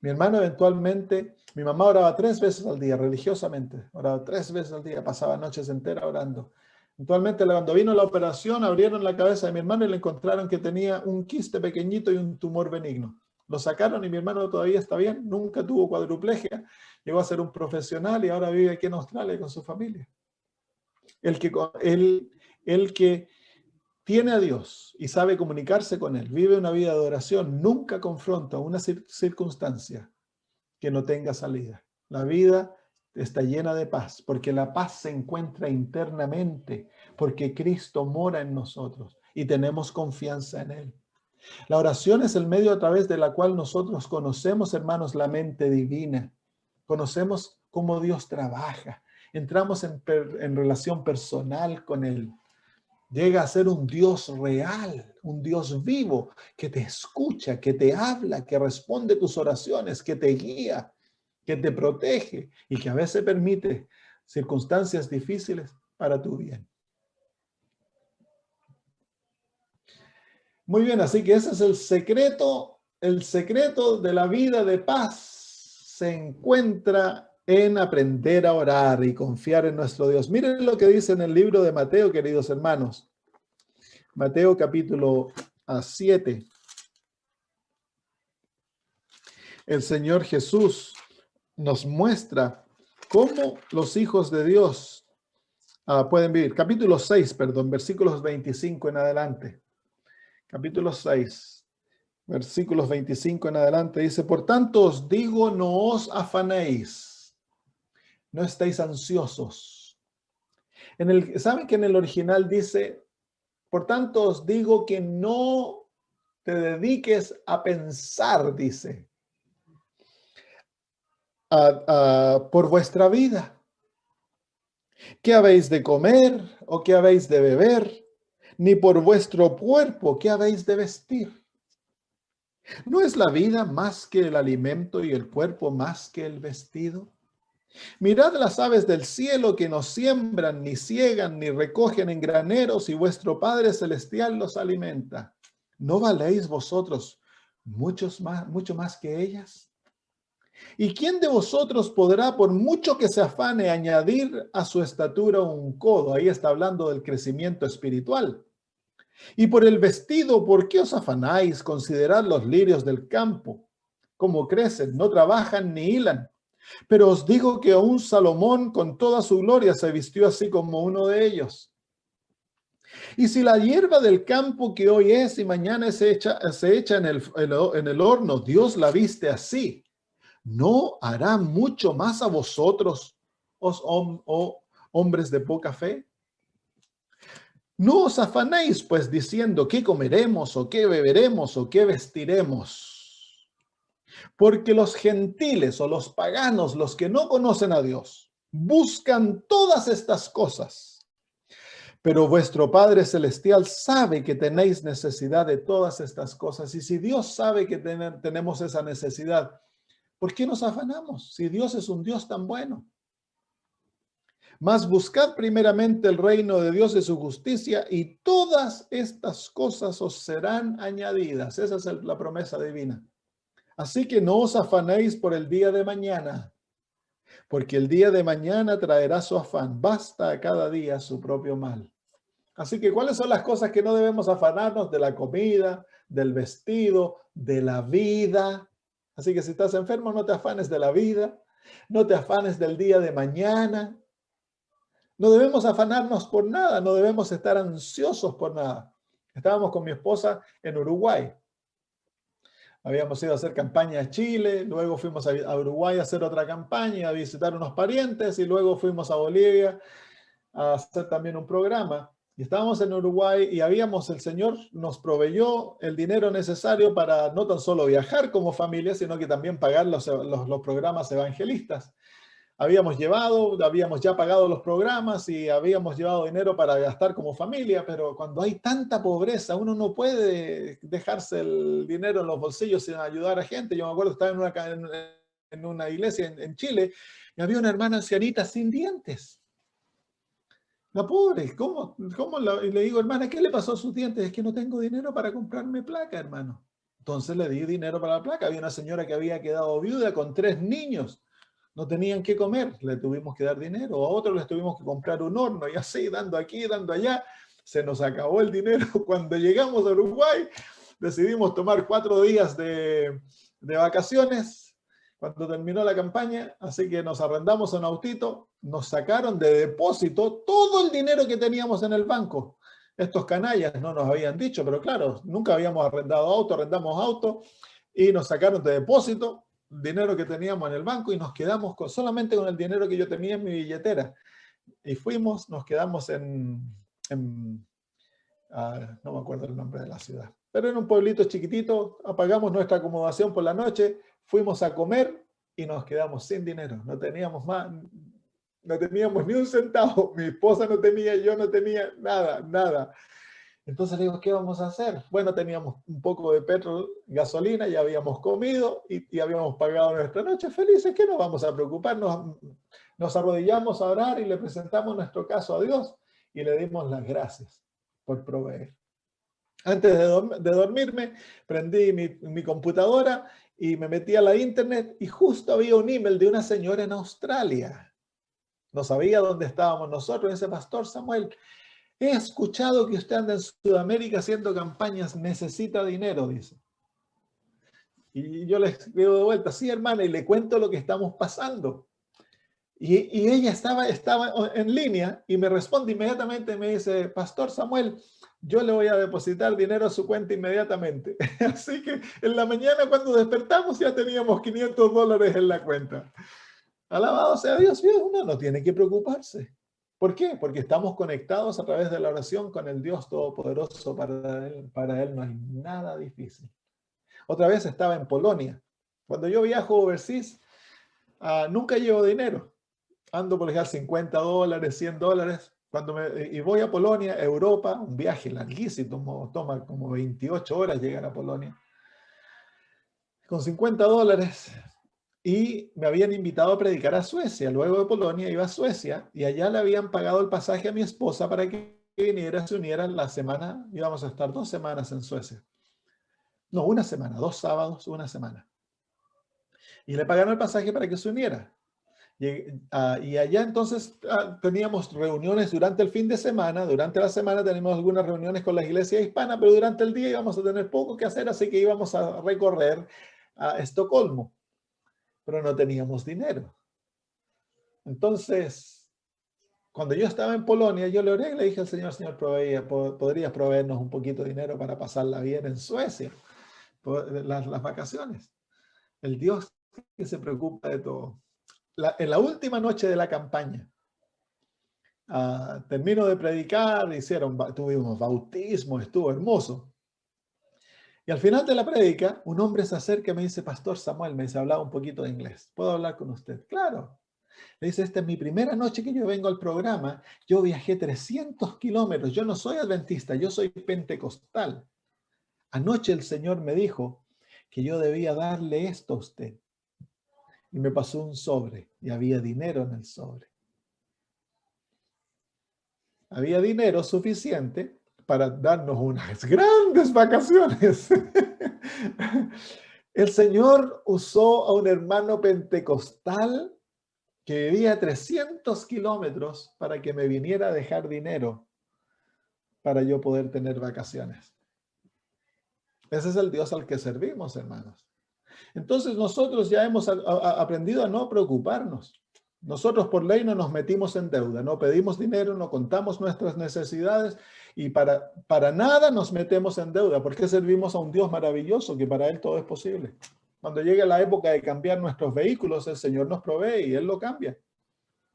Mi hermano eventualmente, mi mamá oraba 3 veces al día, religiosamente, oraba 3 veces al día, pasaba noches enteras orando. Eventualmente, cuando vino la operación, abrieron la cabeza de mi hermano y le encontraron que tenía un quiste pequeñito y un tumor benigno. Lo sacaron y mi hermano todavía está bien, nunca tuvo cuadriplegia, llegó a ser un profesional y ahora vive aquí en Australia con su familia. El que tiene a Dios y sabe comunicarse con Él, vive una vida de oración, nunca confronta una circunstancia que no tenga salida. La vida está llena de paz, porque la paz se encuentra internamente, porque Cristo mora en nosotros y tenemos confianza en Él. La oración es el medio a través de la cual nosotros conocemos, hermanos, la mente divina. Conocemos cómo Dios trabaja. Entramos en relación personal con Él. Llega a ser un Dios real, un Dios vivo, que te escucha, que te habla, que responde tus oraciones, que te guía, que te protege y que a veces permite circunstancias difíciles para tu bien. Muy bien, así que ese es el secreto el secreto de la vida de paz se encuentra en aprender a orar y confiar en nuestro Dios. Miren lo que dice en el libro de Mateo, queridos hermanos. Mateo capítulo 7. El Señor Jesús nos muestra cómo los hijos de Dios pueden vivir. Capítulo 6, perdón, versículos 25 en adelante. Capítulo 6, versículos 25 en adelante dice: por tanto os digo, no os afanéis, no estéis ansiosos. ¿Saben que en el original dice: por tanto os digo que no te dediques a pensar, dice, por vuestra vida? ¿Qué habéis de comer o qué habéis de beber? Ni por vuestro cuerpo, ¿qué habéis de vestir? ¿No es la vida más que el alimento y el cuerpo más que el vestido? Mirad las aves del cielo, que no siembran, ni siegan, ni recogen en graneros, y vuestro Padre Celestial los alimenta. ¿No valéis vosotros mucho más que ellas? ¿Y quién de vosotros podrá, por mucho que se afane, añadir a su estatura un codo? Ahí está hablando del crecimiento espiritual. Y por el vestido, ¿por qué os afanáis? Considerad los lirios del campo, cómo crecen, no trabajan ni hilan. Pero os digo que aún Salomón con toda su gloria se vistió así como uno de ellos. Y si la hierba del campo, que hoy es y mañana se echa en el horno, Dios la viste así, ¿no hará mucho más a vosotros, hombres de poca fe? No os afanéis, pues, diciendo qué comeremos o qué beberemos o qué vestiremos. Porque los gentiles o los paganos, los que no conocen a Dios, buscan todas estas cosas. Pero vuestro Padre Celestial sabe que tenéis necesidad de todas estas cosas. Y si Dios sabe que tenemos esa necesidad, ¿por qué nos afanamos? Si Dios es un Dios tan bueno. Mas buscad primeramente el reino de Dios y su justicia, y todas estas cosas os serán añadidas. Esa es la promesa divina. Así que no os afanéis por el día de mañana, porque el día de mañana traerá su afán. Basta a cada día su propio mal. Así que, ¿cuáles son las cosas que no debemos afanarnos? De la comida, del vestido, de la vida. Así que si estás enfermo, no te afanes de la vida, no te afanes del día de mañana. No debemos afanarnos por nada, no debemos estar ansiosos por nada. Estábamos con mi esposa en Uruguay. Habíamos ido a hacer campaña a Chile, luego fuimos a Uruguay a hacer otra campaña, a visitar unos parientes, y luego fuimos a Bolivia a hacer también un programa. Y estábamos en Uruguay y el Señor nos proveyó el dinero necesario para no tan solo viajar como familia, sino que también pagar los programas evangelistas. Habíamos ya pagado los programas y habíamos llevado dinero para gastar como familia, pero cuando hay tanta pobreza, uno no puede dejarse el dinero en los bolsillos sin ayudar a gente. Yo me acuerdo, estaba en una iglesia en Chile y había una hermana ancianita sin dientes. La pobre, y le digo, hermana, ¿qué le pasó a sus dientes? Es que no tengo dinero para comprarme placa, hermano. Entonces le di dinero para la placa. Había una señora que había quedado viuda con 3 niños. No tenían qué comer, le tuvimos que dar dinero. A otros les tuvimos que comprar un horno, y así, dando aquí, dando allá. Se nos acabó el dinero. Cuando llegamos a Uruguay, decidimos tomar 4 días de vacaciones cuando terminó la campaña, así que nos arrendamos un autito, nos sacaron de depósito todo el dinero que teníamos en el banco. Estos canallas no nos habían dicho, pero claro, nunca habíamos arrendamos auto, y nos sacaron de depósito dinero que teníamos en el banco, y nos quedamos solamente con el dinero que yo tenía en mi billetera. Y nos quedamos no me acuerdo el nombre de la ciudad, pero en un pueblito chiquitito. Apagamos nuestra acomodación por la noche, fuimos a comer y nos quedamos sin dinero. No teníamos ni un centavo. Mi esposa no tenía, yo no tenía nada. Entonces le digo, ¿qué vamos a hacer? Bueno, teníamos un poco de petróleo, gasolina, ya habíamos comido y habíamos pagado nuestra noche felices. ¿Qué nos vamos a preocupar? Nos arrodillamos a orar y le presentamos nuestro caso a Dios y le dimos las gracias por proveer. Antes de dormirme, prendí mi computadora y me metí a la internet y justo había un email de una señora en Australia. No sabía dónde estábamos nosotros. Dice, Pastor Samuel, he escuchado que usted anda en Sudamérica haciendo campañas, necesita dinero, dice. Y yo le escribo de vuelta, sí, hermana, y le cuento lo que estamos pasando. Y ella estaba en línea y me responde inmediatamente, me dice, Pastor Samuel, yo le voy a depositar dinero a su cuenta inmediatamente. Así que en la mañana cuando despertamos ya teníamos $500 en la cuenta. Alabado sea Dios, uno no tiene que preocuparse. ¿Por qué? Porque estamos conectados a través de la oración con el Dios Todopoderoso. Para él no hay nada difícil. Otra vez estaba en Polonia. Cuando yo viajo overseas, nunca llevo dinero. Ando por ejemplo $50, $100. Y voy a Polonia, Europa, un viaje larguísimo, toma como 28 horas llegar a Polonia. Con $50 y me habían invitado a predicar a Suecia. Luego de Polonia iba a Suecia y allá le habían pagado el pasaje a mi esposa para que viniera, se uniera la semana. Íbamos a estar 2 semanas en Suecia. No, 1 semana, 2 sábados, 1 semana. Y le pagaron el pasaje para que se uniera. Y allá entonces teníamos reuniones durante el fin de semana. Durante la semana tenemos algunas reuniones con la iglesia hispana, pero durante el día íbamos a tener poco que hacer, así que íbamos a recorrer a Estocolmo, pero no teníamos dinero. Entonces, cuando yo estaba en Polonia, yo le oré y le dije al Señor, Señor, ¿podrías proveernos un poquito de dinero para pasarla bien en Suecia? Las vacaciones. El Dios que se preocupa de todo. En la última noche de la campaña, termino de predicar, tuvimos bautismo, estuvo hermoso. Y al final de la prédica, un hombre se acerca y me dice, Pastor Samuel, me dice, hablaba un poquito de inglés. ¿Puedo hablar con usted? Claro. Le dice, esta es mi primera noche que yo vengo al programa. Yo viajé 300 kilómetros. Yo no soy adventista, yo soy pentecostal. Anoche el Señor me dijo que yo debía darle esto a usted. Y me pasó un sobre y había dinero en el sobre. Había dinero suficiente para darnos unas grandes vacaciones. El Señor usó a un hermano pentecostal que vivía a 300 kilómetros para que me viniera a dejar dinero para yo poder tener vacaciones. Ese es el Dios al que servimos, hermanos. Entonces nosotros ya hemos aprendido a no preocuparnos. Nosotros por ley no nos metimos en deuda, no pedimos dinero, no contamos nuestras necesidades y para nada nos metemos en deuda, porque servimos a un Dios maravilloso que para Él todo es posible. Cuando llegue la época de cambiar nuestros vehículos, el Señor nos provee y Él lo cambia.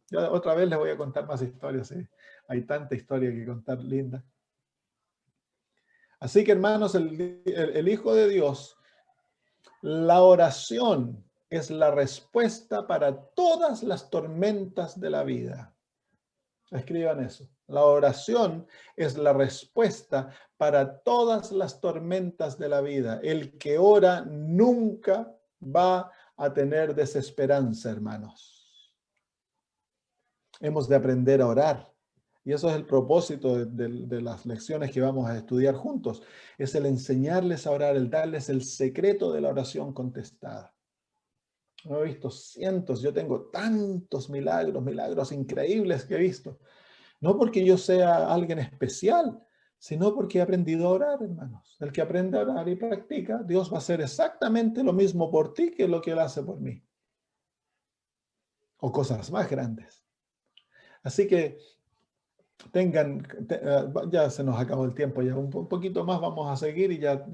Ya otra vez les voy a contar más historias, ¿sí? Hay tanta historia que contar, linda. Así que hermanos, el Hijo de Dios, la oración es la respuesta para todas las tormentas de la vida. Escriban eso. La oración es la respuesta para todas las tormentas de la vida. El que ora nunca va a tener desesperanza, hermanos. Hemos de aprender a orar. Y eso es el propósito de las lecciones que vamos a estudiar juntos. Es el enseñarles a orar, el darles el secreto de la oración contestada. No he visto cientos, yo tengo tantos milagros increíbles que he visto. No porque yo sea alguien especial, sino porque he aprendido a orar, hermanos. El que aprende a orar y practica, Dios va a hacer exactamente lo mismo por ti que lo que Él hace por mí. O cosas más grandes. Así que ya se nos acabó el tiempo, ya un poquito más vamos a seguir y ya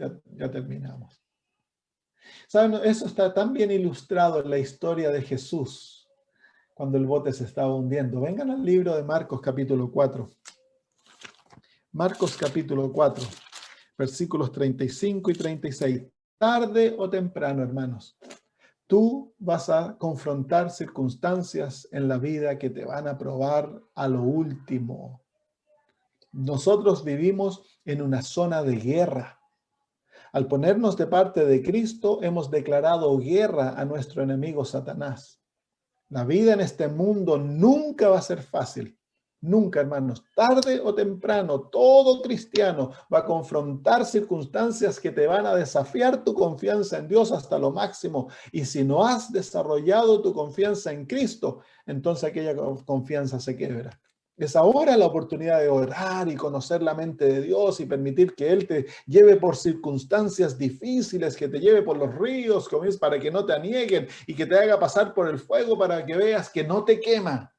terminamos. ¿Saben? Eso está tan bien ilustrado en la historia de Jesús cuando el bote se estaba hundiendo. Vengan al libro de Marcos capítulo 4. Marcos capítulo 4, versículos 35 y 36. Tarde o temprano, hermanos, tú vas a confrontar circunstancias en la vida que te van a probar a lo último. Nosotros vivimos en una zona de guerra. Al ponernos de parte de Cristo, hemos declarado guerra a nuestro enemigo Satanás. La vida en este mundo nunca va a ser fácil. Nunca, hermanos. Tarde o temprano, todo cristiano va a confrontar circunstancias que te van a desafiar tu confianza en Dios hasta lo máximo. Y si no has desarrollado tu confianza en Cristo, entonces aquella confianza se quiebra. Es ahora la oportunidad de orar y conocer la mente de Dios y permitir que Él te lleve por circunstancias difíciles, que te lleve por los ríos, como es, para que no te anieguen y que te haga pasar por el fuego para que veas que no te quema.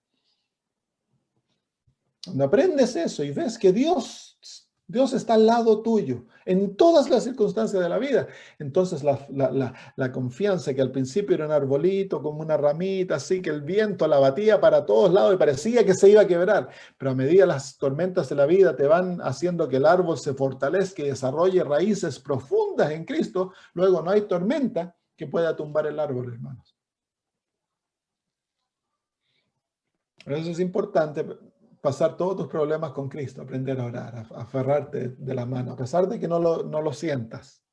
Cuando aprendes eso y ves que Dios está al lado tuyo en todas las circunstancias de la vida, entonces la confianza que al principio era un arbolito, como una ramita, así que el viento la batía para todos lados y parecía que se iba a quebrar, pero a medida las tormentas de la vida te van haciendo que el árbol se fortalezca y desarrolle raíces profundas en Cristo, luego no hay tormenta que pueda tumbar el árbol, hermanos. Por eso es importante pasar todos tus problemas con Cristo, aprender a orar, a aferrarte de la mano, a pesar de que no lo sientas,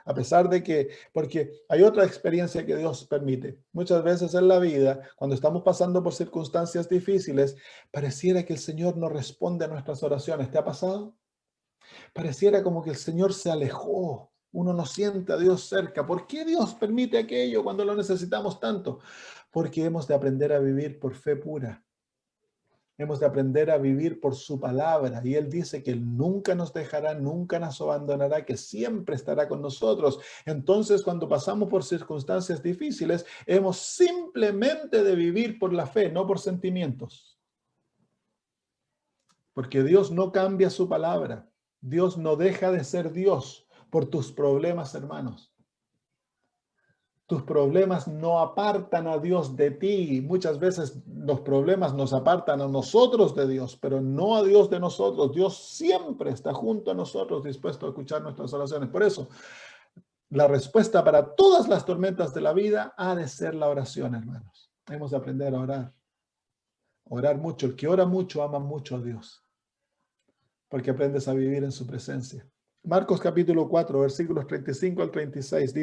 a pesar de que, porque hay otra experiencia que Dios permite. Muchas veces en la vida, cuando estamos pasando por circunstancias difíciles, pareciera que el Señor no responde a nuestras oraciones. ¿Te ha pasado? Pareciera como que el Señor se alejó. Uno no siente a Dios cerca. ¿Por qué Dios permite aquello cuando lo necesitamos tanto? Porque hemos de aprender a vivir por fe pura. Hemos de aprender a vivir por su palabra. Y Él dice que Él nunca nos dejará, nunca nos abandonará, que siempre estará con nosotros. Entonces, cuando pasamos por circunstancias difíciles, hemos simplemente de vivir por la fe, no por sentimientos. Porque Dios no cambia su palabra. Dios no deja de ser Dios por tus problemas, hermanos. Tus problemas no apartan a Dios de ti. Muchas veces los problemas nos apartan a nosotros de Dios, pero no a Dios de nosotros. Dios siempre está junto a nosotros, dispuesto a escuchar nuestras oraciones. Por eso, la respuesta para todas las tormentas de la vida ha de ser la oración, hermanos. Hemos de aprender a orar. Orar mucho. El que ora mucho ama mucho a Dios, porque aprendes a vivir en su presencia. Marcos capítulo 4, versículos 35 al 36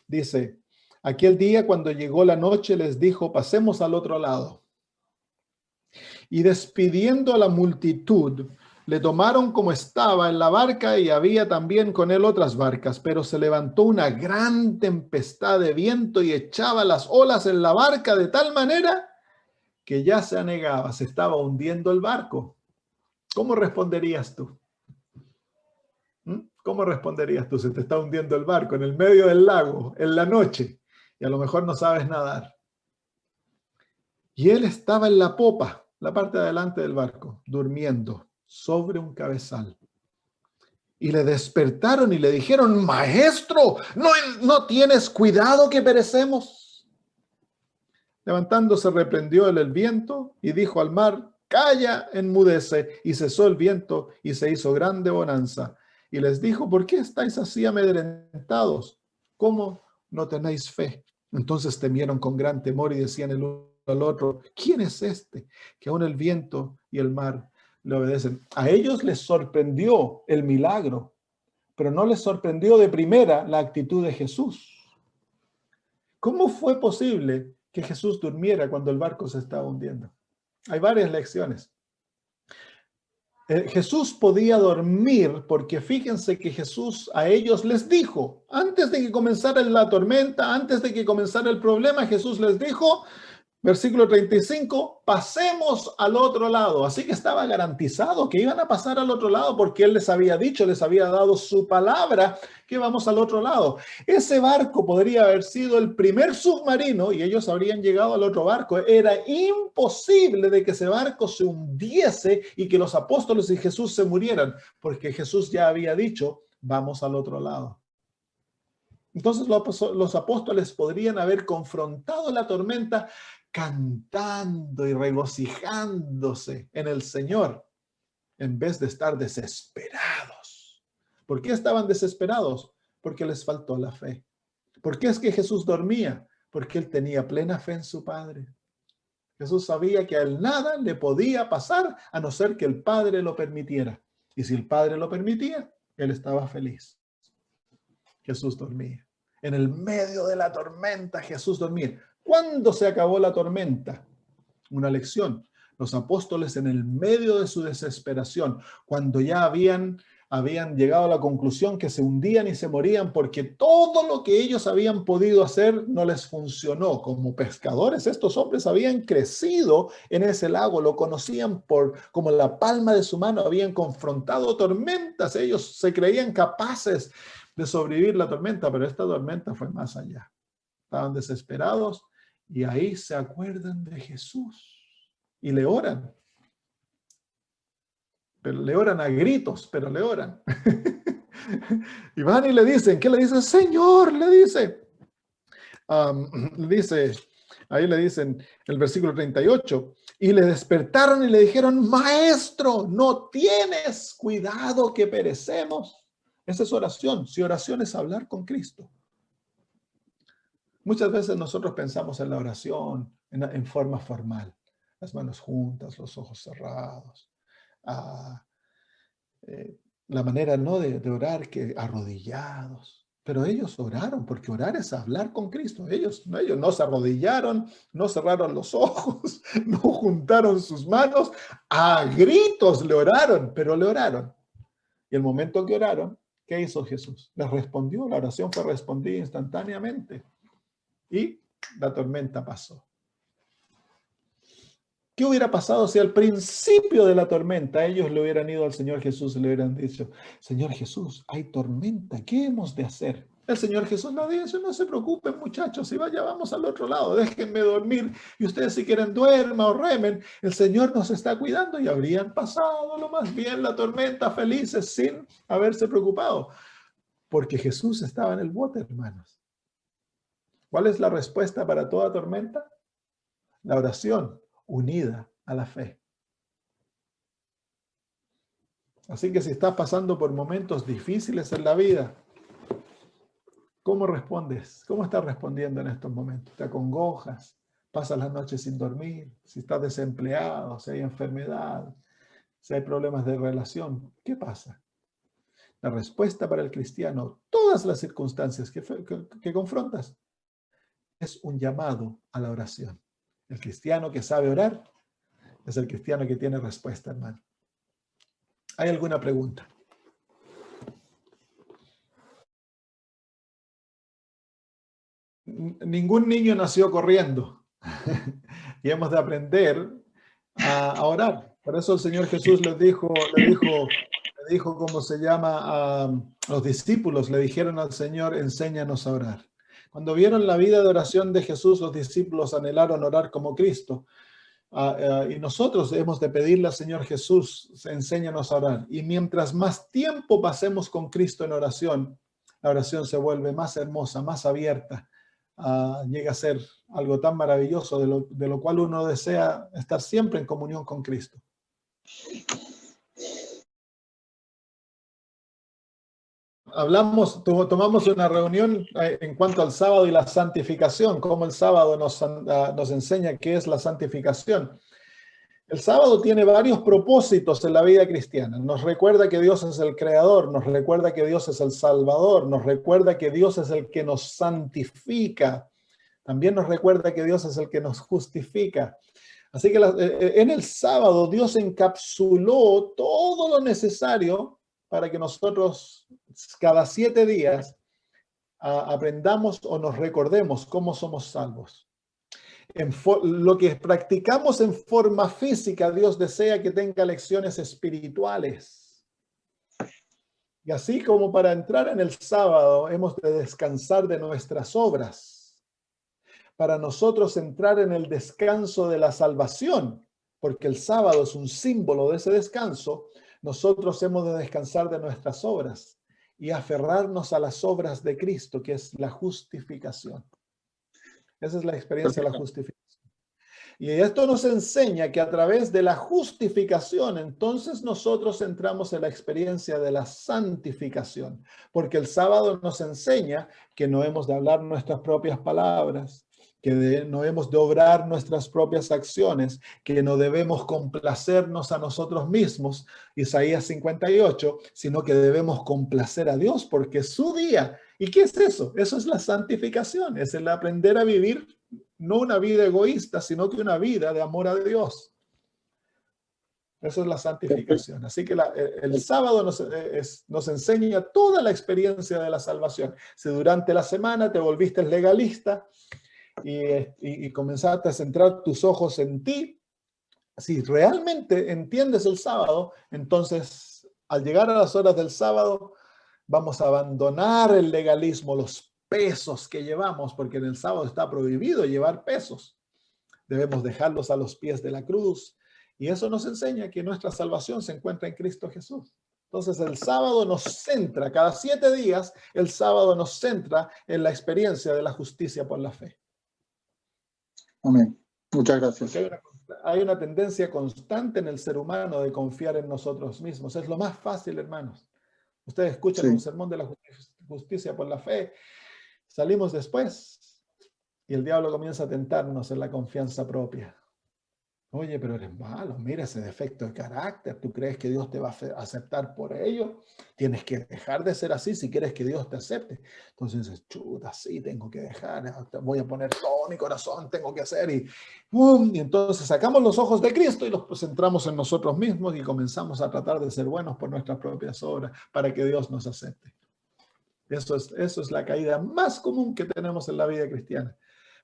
dice, aquel día cuando llegó la noche les dijo, pasemos al otro lado. Y despidiendo a la multitud, le tomaron como estaba en la barca y había también con él otras barcas, pero se levantó una gran tempestad de viento y echaba las olas en la barca de tal manera que ya se anegaba, se estaba hundiendo el barco. ¿Cómo responderías tú? ¿Cómo responderías tú si te está hundiendo el barco en el medio del lago, en la noche, y a lo mejor no sabes nadar? Y él estaba en la popa, la parte de adelante del barco, durmiendo sobre un cabezal. Y le despertaron y le dijeron, maestro, ¿no tienes cuidado que perecemos? Levantándose reprendió él el viento y dijo al mar, calla, enmudece. Y cesó el viento y se hizo grande bonanza. Y les dijo, ¿por qué estáis así amedrentados? ¿Cómo no tenéis fe? Entonces temieron con gran temor y decían el uno al otro, ¿quién es este? Que aún el viento y el mar le obedecen. A ellos les sorprendió el milagro, pero no les sorprendió de primera la actitud de Jesús. ¿Cómo fue posible que Jesús durmiera cuando el barco se estaba hundiendo? Hay varias lecciones. Jesús podía dormir porque fíjense que Jesús a ellos les dijo, antes de que comenzara la tormenta, antes de que comenzara el problema, Jesús les dijo, versículo 35, pasemos al otro lado. Así que estaba garantizado que iban a pasar al otro lado porque Él les había dicho, les había dado su palabra que vamos al otro lado. Ese barco podría haber sido el primer submarino y ellos habrían llegado al otro barco. Era imposible de que ese barco se hundiese y que los apóstoles y Jesús se murieran porque Jesús ya había dicho, vamos al otro lado. Entonces los apóstoles podrían haber confrontado la tormenta cantando y regocijándose en el Señor, en vez de estar desesperados. ¿Por qué estaban desesperados? Porque les faltó la fe. ¿Por qué es que Jesús dormía? Porque Él tenía plena fe en su Padre. Jesús sabía que a Él nada le podía pasar a no ser que el Padre lo permitiera. Y si el Padre lo permitía, Él estaba feliz. Jesús dormía. En el medio de la tormenta, Jesús dormía. ¿Cuándo se acabó la tormenta? Una lección. Los apóstoles, en el medio de su desesperación, cuando ya habían llegado a la conclusión que se hundían y se morían porque todo lo que ellos habían podido hacer no les funcionó. Como pescadores, estos hombres habían crecido en ese lago, lo conocían como la palma de su mano, habían confrontado tormentas, ellos se creían capaces de sobrevivir la tormenta, pero esta tormenta fue más allá. Estaban desesperados y ahí se acuerdan de Jesús y le oran. Pero le oran a gritos, pero le oran. Y van y le dicen, ¿qué le dicen? Señor, le dice. Ahí le dicen el versículo 38, y le despertaron y le dijeron, Maestro, ¿no tienes cuidado que perecemos? Esa es oración. Si oración es hablar con Cristo. Muchas veces nosotros pensamos en la oración en forma formal. Las manos juntas, los ojos cerrados. La manera no de orar que arrodillados. Pero ellos oraron, porque orar es hablar con Cristo. Ellos no se arrodillaron, no cerraron los ojos, no juntaron sus manos, a gritos le oraron, pero le oraron. Y el momento que oraron, ¿qué hizo Jesús? Les respondió, la oración fue respondida instantáneamente. Y la tormenta pasó. ¿Qué hubiera pasado si al principio de la tormenta ellos le hubieran ido al Señor Jesús y le hubieran dicho, Señor Jesús, hay tormenta, ¿qué hemos de hacer? El Señor Jesús les dice, no se preocupen muchachos, si vamos al otro lado, déjenme dormir y ustedes si quieren duerman o remen, el Señor nos está cuidando y habrían pasado lo más bien la tormenta felices sin haberse preocupado, porque Jesús estaba en el bote, hermanos. ¿Cuál es la respuesta para toda tormenta? La oración unida a la fe. Así que si estás pasando por momentos difíciles en la vida, ¿cómo respondes? ¿Cómo estás respondiendo en estos momentos? ¿Te acongojas? ¿Pasas las noches sin dormir? Si estás desempleado, si hay enfermedad, si hay problemas de relación, ¿qué pasa? La respuesta para el cristiano, todas las circunstancias que confrontas, es un llamado a la oración. El cristiano que sabe orar es el cristiano que tiene respuesta, hermano. ¿Hay alguna pregunta? Ningún niño nació corriendo y hemos de aprender a orar. Por eso el Señor Jesús le dijo, ¿cómo se llama? A los discípulos le dijeron al Señor, enséñanos a orar. Cuando vieron la vida de oración de Jesús, los discípulos anhelaron orar como Cristo. Y nosotros hemos de pedirle al Señor Jesús, enséñanos a orar. Y mientras más tiempo pasemos con Cristo en oración, la oración se vuelve más hermosa, más abierta. Llega a ser algo tan maravilloso de lo cual uno desea estar siempre en comunión con Cristo. Tomamos una reunión en cuanto al sábado y la santificación, cómo el sábado nos enseña qué es la santificación. El sábado tiene varios propósitos en la vida cristiana. Nos recuerda que Dios es el creador, nos recuerda que Dios es el salvador, nos recuerda que Dios es el que nos santifica. También nos recuerda que Dios es el que nos justifica. Así que en el sábado Dios encapsuló todo lo necesario para que nosotros cada 7 días aprendamos o nos recordemos cómo somos salvos. Lo que practicamos en forma física, Dios desea que tenga lecciones espirituales. Y así como para entrar en el sábado hemos de descansar de nuestras obras, para nosotros entrar en el descanso de la salvación, porque el sábado es un símbolo de ese descanso, nosotros hemos de descansar de nuestras obras y aferrarnos a las obras de Cristo, que es la justificación. Esa es la experiencia de la justificación. Y esto nos enseña que a través de la justificación, entonces nosotros entramos en la experiencia de la santificación, porque el sábado nos enseña que no hemos de hablar nuestras propias palabras, que no hemos de obrar nuestras propias acciones, que no debemos complacernos a nosotros mismos, Isaías 58, sino que debemos complacer a Dios porque es su día. ¿Y qué es eso? Eso es la santificación, es el aprender a vivir no una vida egoísta, sino que una vida de amor a Dios. Eso es la santificación. Así que el sábado nos enseña toda la experiencia de la salvación. Si durante la semana te volviste legalista y comenzaste a centrar tus ojos en ti, si realmente entiendes el sábado, entonces al llegar a las horas del sábado vamos a abandonar el legalismo, los pesos que llevamos, porque en el sábado está prohibido llevar pesos. Debemos dejarlos a los pies de la cruz. Y eso nos enseña que nuestra salvación se encuentra en Cristo Jesús. Entonces el sábado nos centra, cada 7 días, el sábado nos centra en la experiencia de la justicia por la fe. Amén. Muchas gracias. Hay una tendencia constante en el ser humano de confiar en nosotros mismos. Es lo más fácil, hermanos. Ustedes escuchan un sermón de la justicia por la fe. Salimos después y el diablo comienza a tentarnos en la confianza propia. Oye, pero eres malo, mira ese defecto de carácter, ¿tú crees que Dios te va a aceptar por ello? Tienes que dejar de ser así si quieres que Dios te acepte. Entonces dices, chuta, sí, tengo que dejar, voy a poner todo mi corazón, tengo que hacer, y entonces sacamos los ojos de Cristo y los centramos en nosotros mismos y comenzamos a tratar de ser buenos por nuestras propias obras para que Dios nos acepte. Eso es la caída más común que tenemos en la vida cristiana,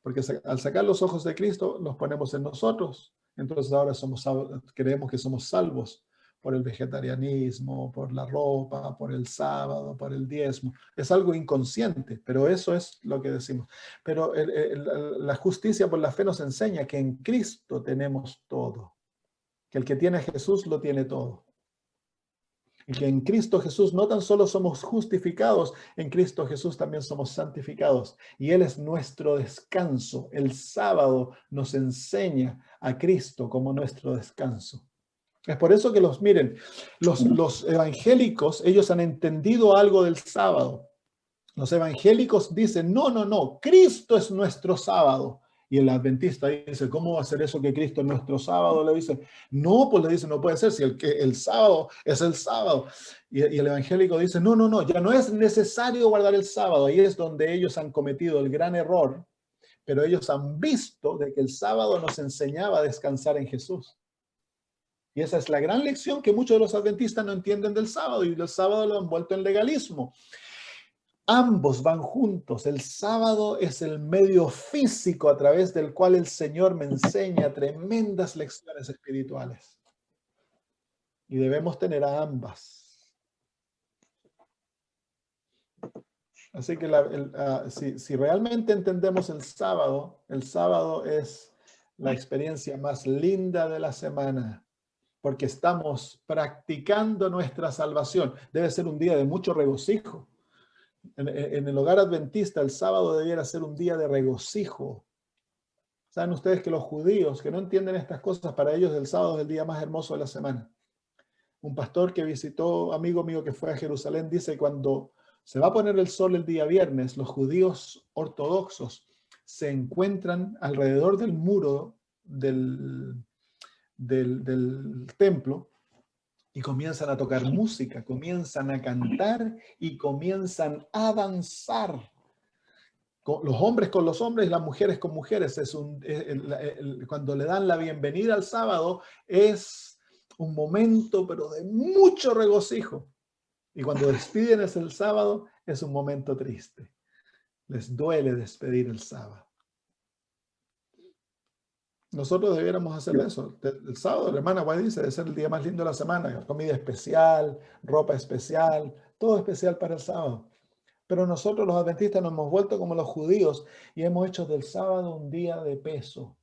porque al sacar los ojos de Cristo los ponemos en nosotros. Entonces ahora creemos que somos salvos por el vegetarianismo, por la ropa, por el sábado, por el diezmo. Es algo inconsciente, pero eso es lo que decimos. Pero la justicia por la fe nos enseña que en Cristo tenemos todo, que el que tiene a Jesús lo tiene todo. Y que en Cristo Jesús no tan solo somos justificados, en Cristo Jesús también somos santificados. Y Él es nuestro descanso. El sábado nos enseña a Cristo como nuestro descanso. Es por eso que miren, los evangélicos, ellos han entendido algo del sábado. Los evangélicos dicen, no, Cristo es nuestro sábado. Y el adventista dice, ¿cómo va a ser eso que Cristo es nuestro sábado? Le dice, no, pues le dice, no puede ser, si el sábado es el sábado. Y el evangélico dice, no, ya no es necesario guardar el sábado. Ahí es donde ellos han cometido el gran error, pero ellos han visto de que el sábado nos enseñaba a descansar en Jesús. Y esa es la gran lección que muchos de los adventistas no entienden del sábado, y el sábado lo han vuelto en legalismo. Ambos van juntos. El sábado es el medio físico a través del cual el Señor me enseña tremendas lecciones espirituales. Y debemos tener a ambas. Así que si realmente entendemos el sábado es la experiencia más linda de la semana, porque estamos practicando nuestra salvación. Debe ser un día de mucho regocijo. En el hogar adventista, el sábado debiera ser un día de regocijo. Saben ustedes que los judíos que no entienden estas cosas, para ellos el sábado es el día más hermoso de la semana. Un pastor que visitó, amigo mío que fue a Jerusalén, dice que cuando se va a poner el sol el día viernes, los judíos ortodoxos se encuentran alrededor del muro del templo y comienzan a tocar música, comienzan a cantar y comienzan a danzar. Los hombres con los hombres y las mujeres con mujeres. Cuando le dan la bienvenida al sábado es un momento, pero de mucho regocijo. Y cuando despiden el sábado es un momento triste. Les duele despedir el sábado. Nosotros debiéramos hacer eso. El sábado, la hermana Guay dice, debe ser el día más lindo de la semana. Comida especial, ropa especial, todo especial para el sábado. Pero nosotros los adventistas nos hemos vuelto como los judíos y hemos hecho del sábado un día de peso.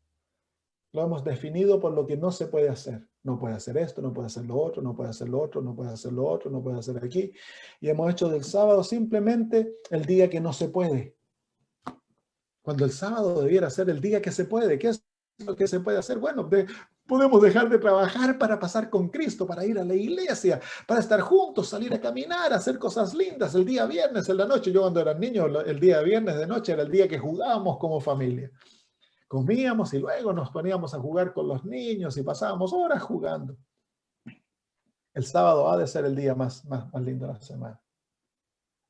Lo hemos definido por lo que no se puede hacer. No puede hacer esto, no puede hacer lo otro, no puede hacer lo otro, no puede hacer lo otro, no puede hacer aquí. Y hemos hecho del sábado simplemente el día que no se puede. Cuando el sábado debiera ser el día que se puede. ¿Qué es lo que se puede hacer? Bueno, podemos dejar de trabajar para pasar con Cristo, para ir a la iglesia, para estar juntos, salir a caminar, hacer cosas lindas el día viernes, en la noche. Yo cuando era niño, el día viernes de noche era el día que jugábamos como familia. Comíamos y luego nos poníamos a jugar con los niños y pasábamos horas jugando. El sábado ha de ser el día más lindo de la semana.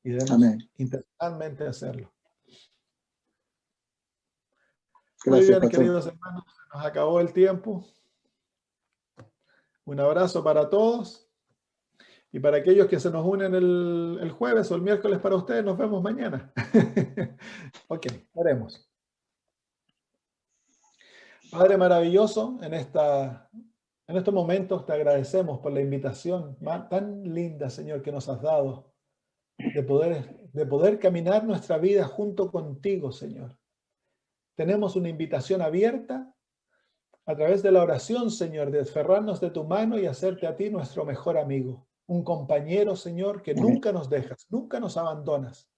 Y debemos intencionalmente hacerlo. Gracias, muy bien, pastor. queridos hermanos, nos acabó el tiempo. Un abrazo para todos. Y para aquellos que se nos unen el jueves o el miércoles para ustedes, nos vemos mañana. Ok, oremos. Padre maravilloso, en estos momentos te agradecemos por la invitación tan linda, Señor, que nos has dado de poder caminar nuestra vida junto contigo, Señor. Tenemos una invitación abierta a través de la oración, Señor, de aferrarnos de tu mano y hacerte a ti nuestro mejor amigo. Un compañero, Señor, que nunca nos dejas, nunca nos abandonas.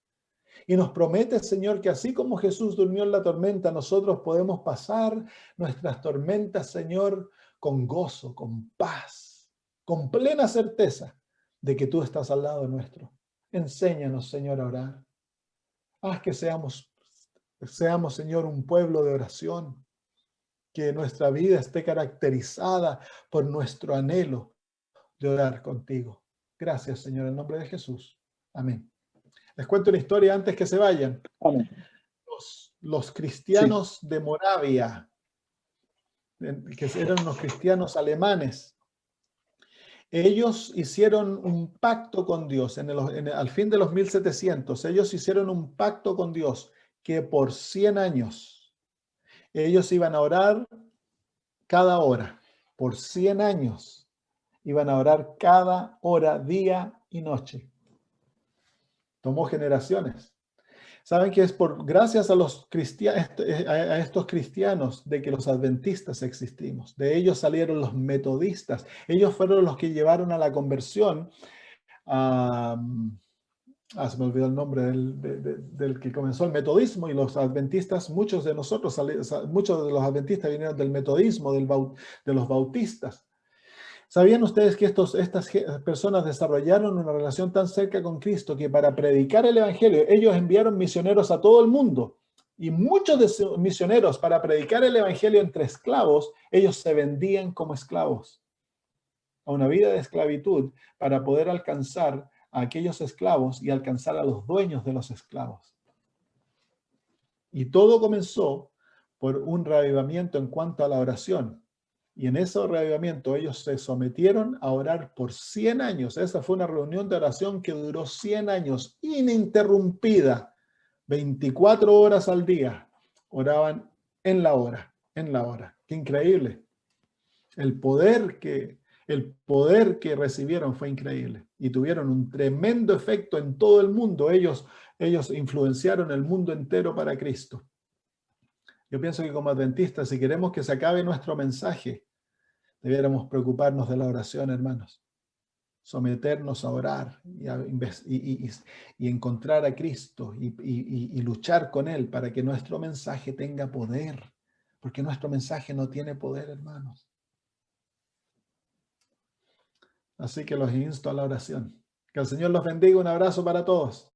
Y nos prometes, Señor, que así como Jesús durmió en la tormenta, nosotros podemos pasar nuestras tormentas, Señor, con gozo, con paz, con plena certeza de que tú estás al lado nuestro. Enséñanos, Señor, a orar. Haz que seamos, Señor, un pueblo de oración, que nuestra vida esté caracterizada por nuestro anhelo de orar contigo. Gracias, Señor, en nombre de Jesús. Amén. Les cuento una historia antes que se vayan. Amén. Los cristianos de Moravia, que eran unos cristianos alemanes, ellos hicieron un pacto con Dios al fin de los 1700. Ellos hicieron un pacto con Dios que por 100 años ellos iban a orar cada hora. Por 100 años iban a orar cada hora, día y noche. Tomó generaciones. Saben que es gracias a estos cristianos de que los adventistas existimos. De ellos salieron los metodistas. Ellos fueron los que llevaron a la conversión se me olvidó el nombre del que comenzó el metodismo, y los adventistas, muchos de los adventistas vinieron del metodismo, de los bautistas. ¿Sabían ustedes que estas personas desarrollaron una relación tan cerca con Cristo que para predicar el Evangelio, ellos enviaron misioneros a todo el mundo? Y muchos de esos misioneros, para predicar el Evangelio entre esclavos, ellos se vendían como esclavos a una vida de esclavitud para poder alcanzar a aquellos esclavos y alcanzar a los dueños de los esclavos. Y todo comenzó por un reavivamiento en cuanto a la oración. Y en ese reavivamiento ellos se sometieron a orar por 100 años. Esa fue una reunión de oración que duró 100 años, ininterrumpida. 24 horas al día oraban en la hora. ¡Qué increíble! El poder que recibieron fue increíble y tuvieron un tremendo efecto en todo el mundo. Ellos influenciaron el mundo entero para Cristo. Yo pienso que como adventistas, si queremos que se acabe nuestro mensaje, debiéramos preocuparnos de la oración, hermanos. Someternos a orar y encontrar a Cristo y luchar con Él para que nuestro mensaje tenga poder. Porque nuestro mensaje no tiene poder, hermanos. Así que los insto a la oración. Que el Señor los bendiga. Un abrazo para todos.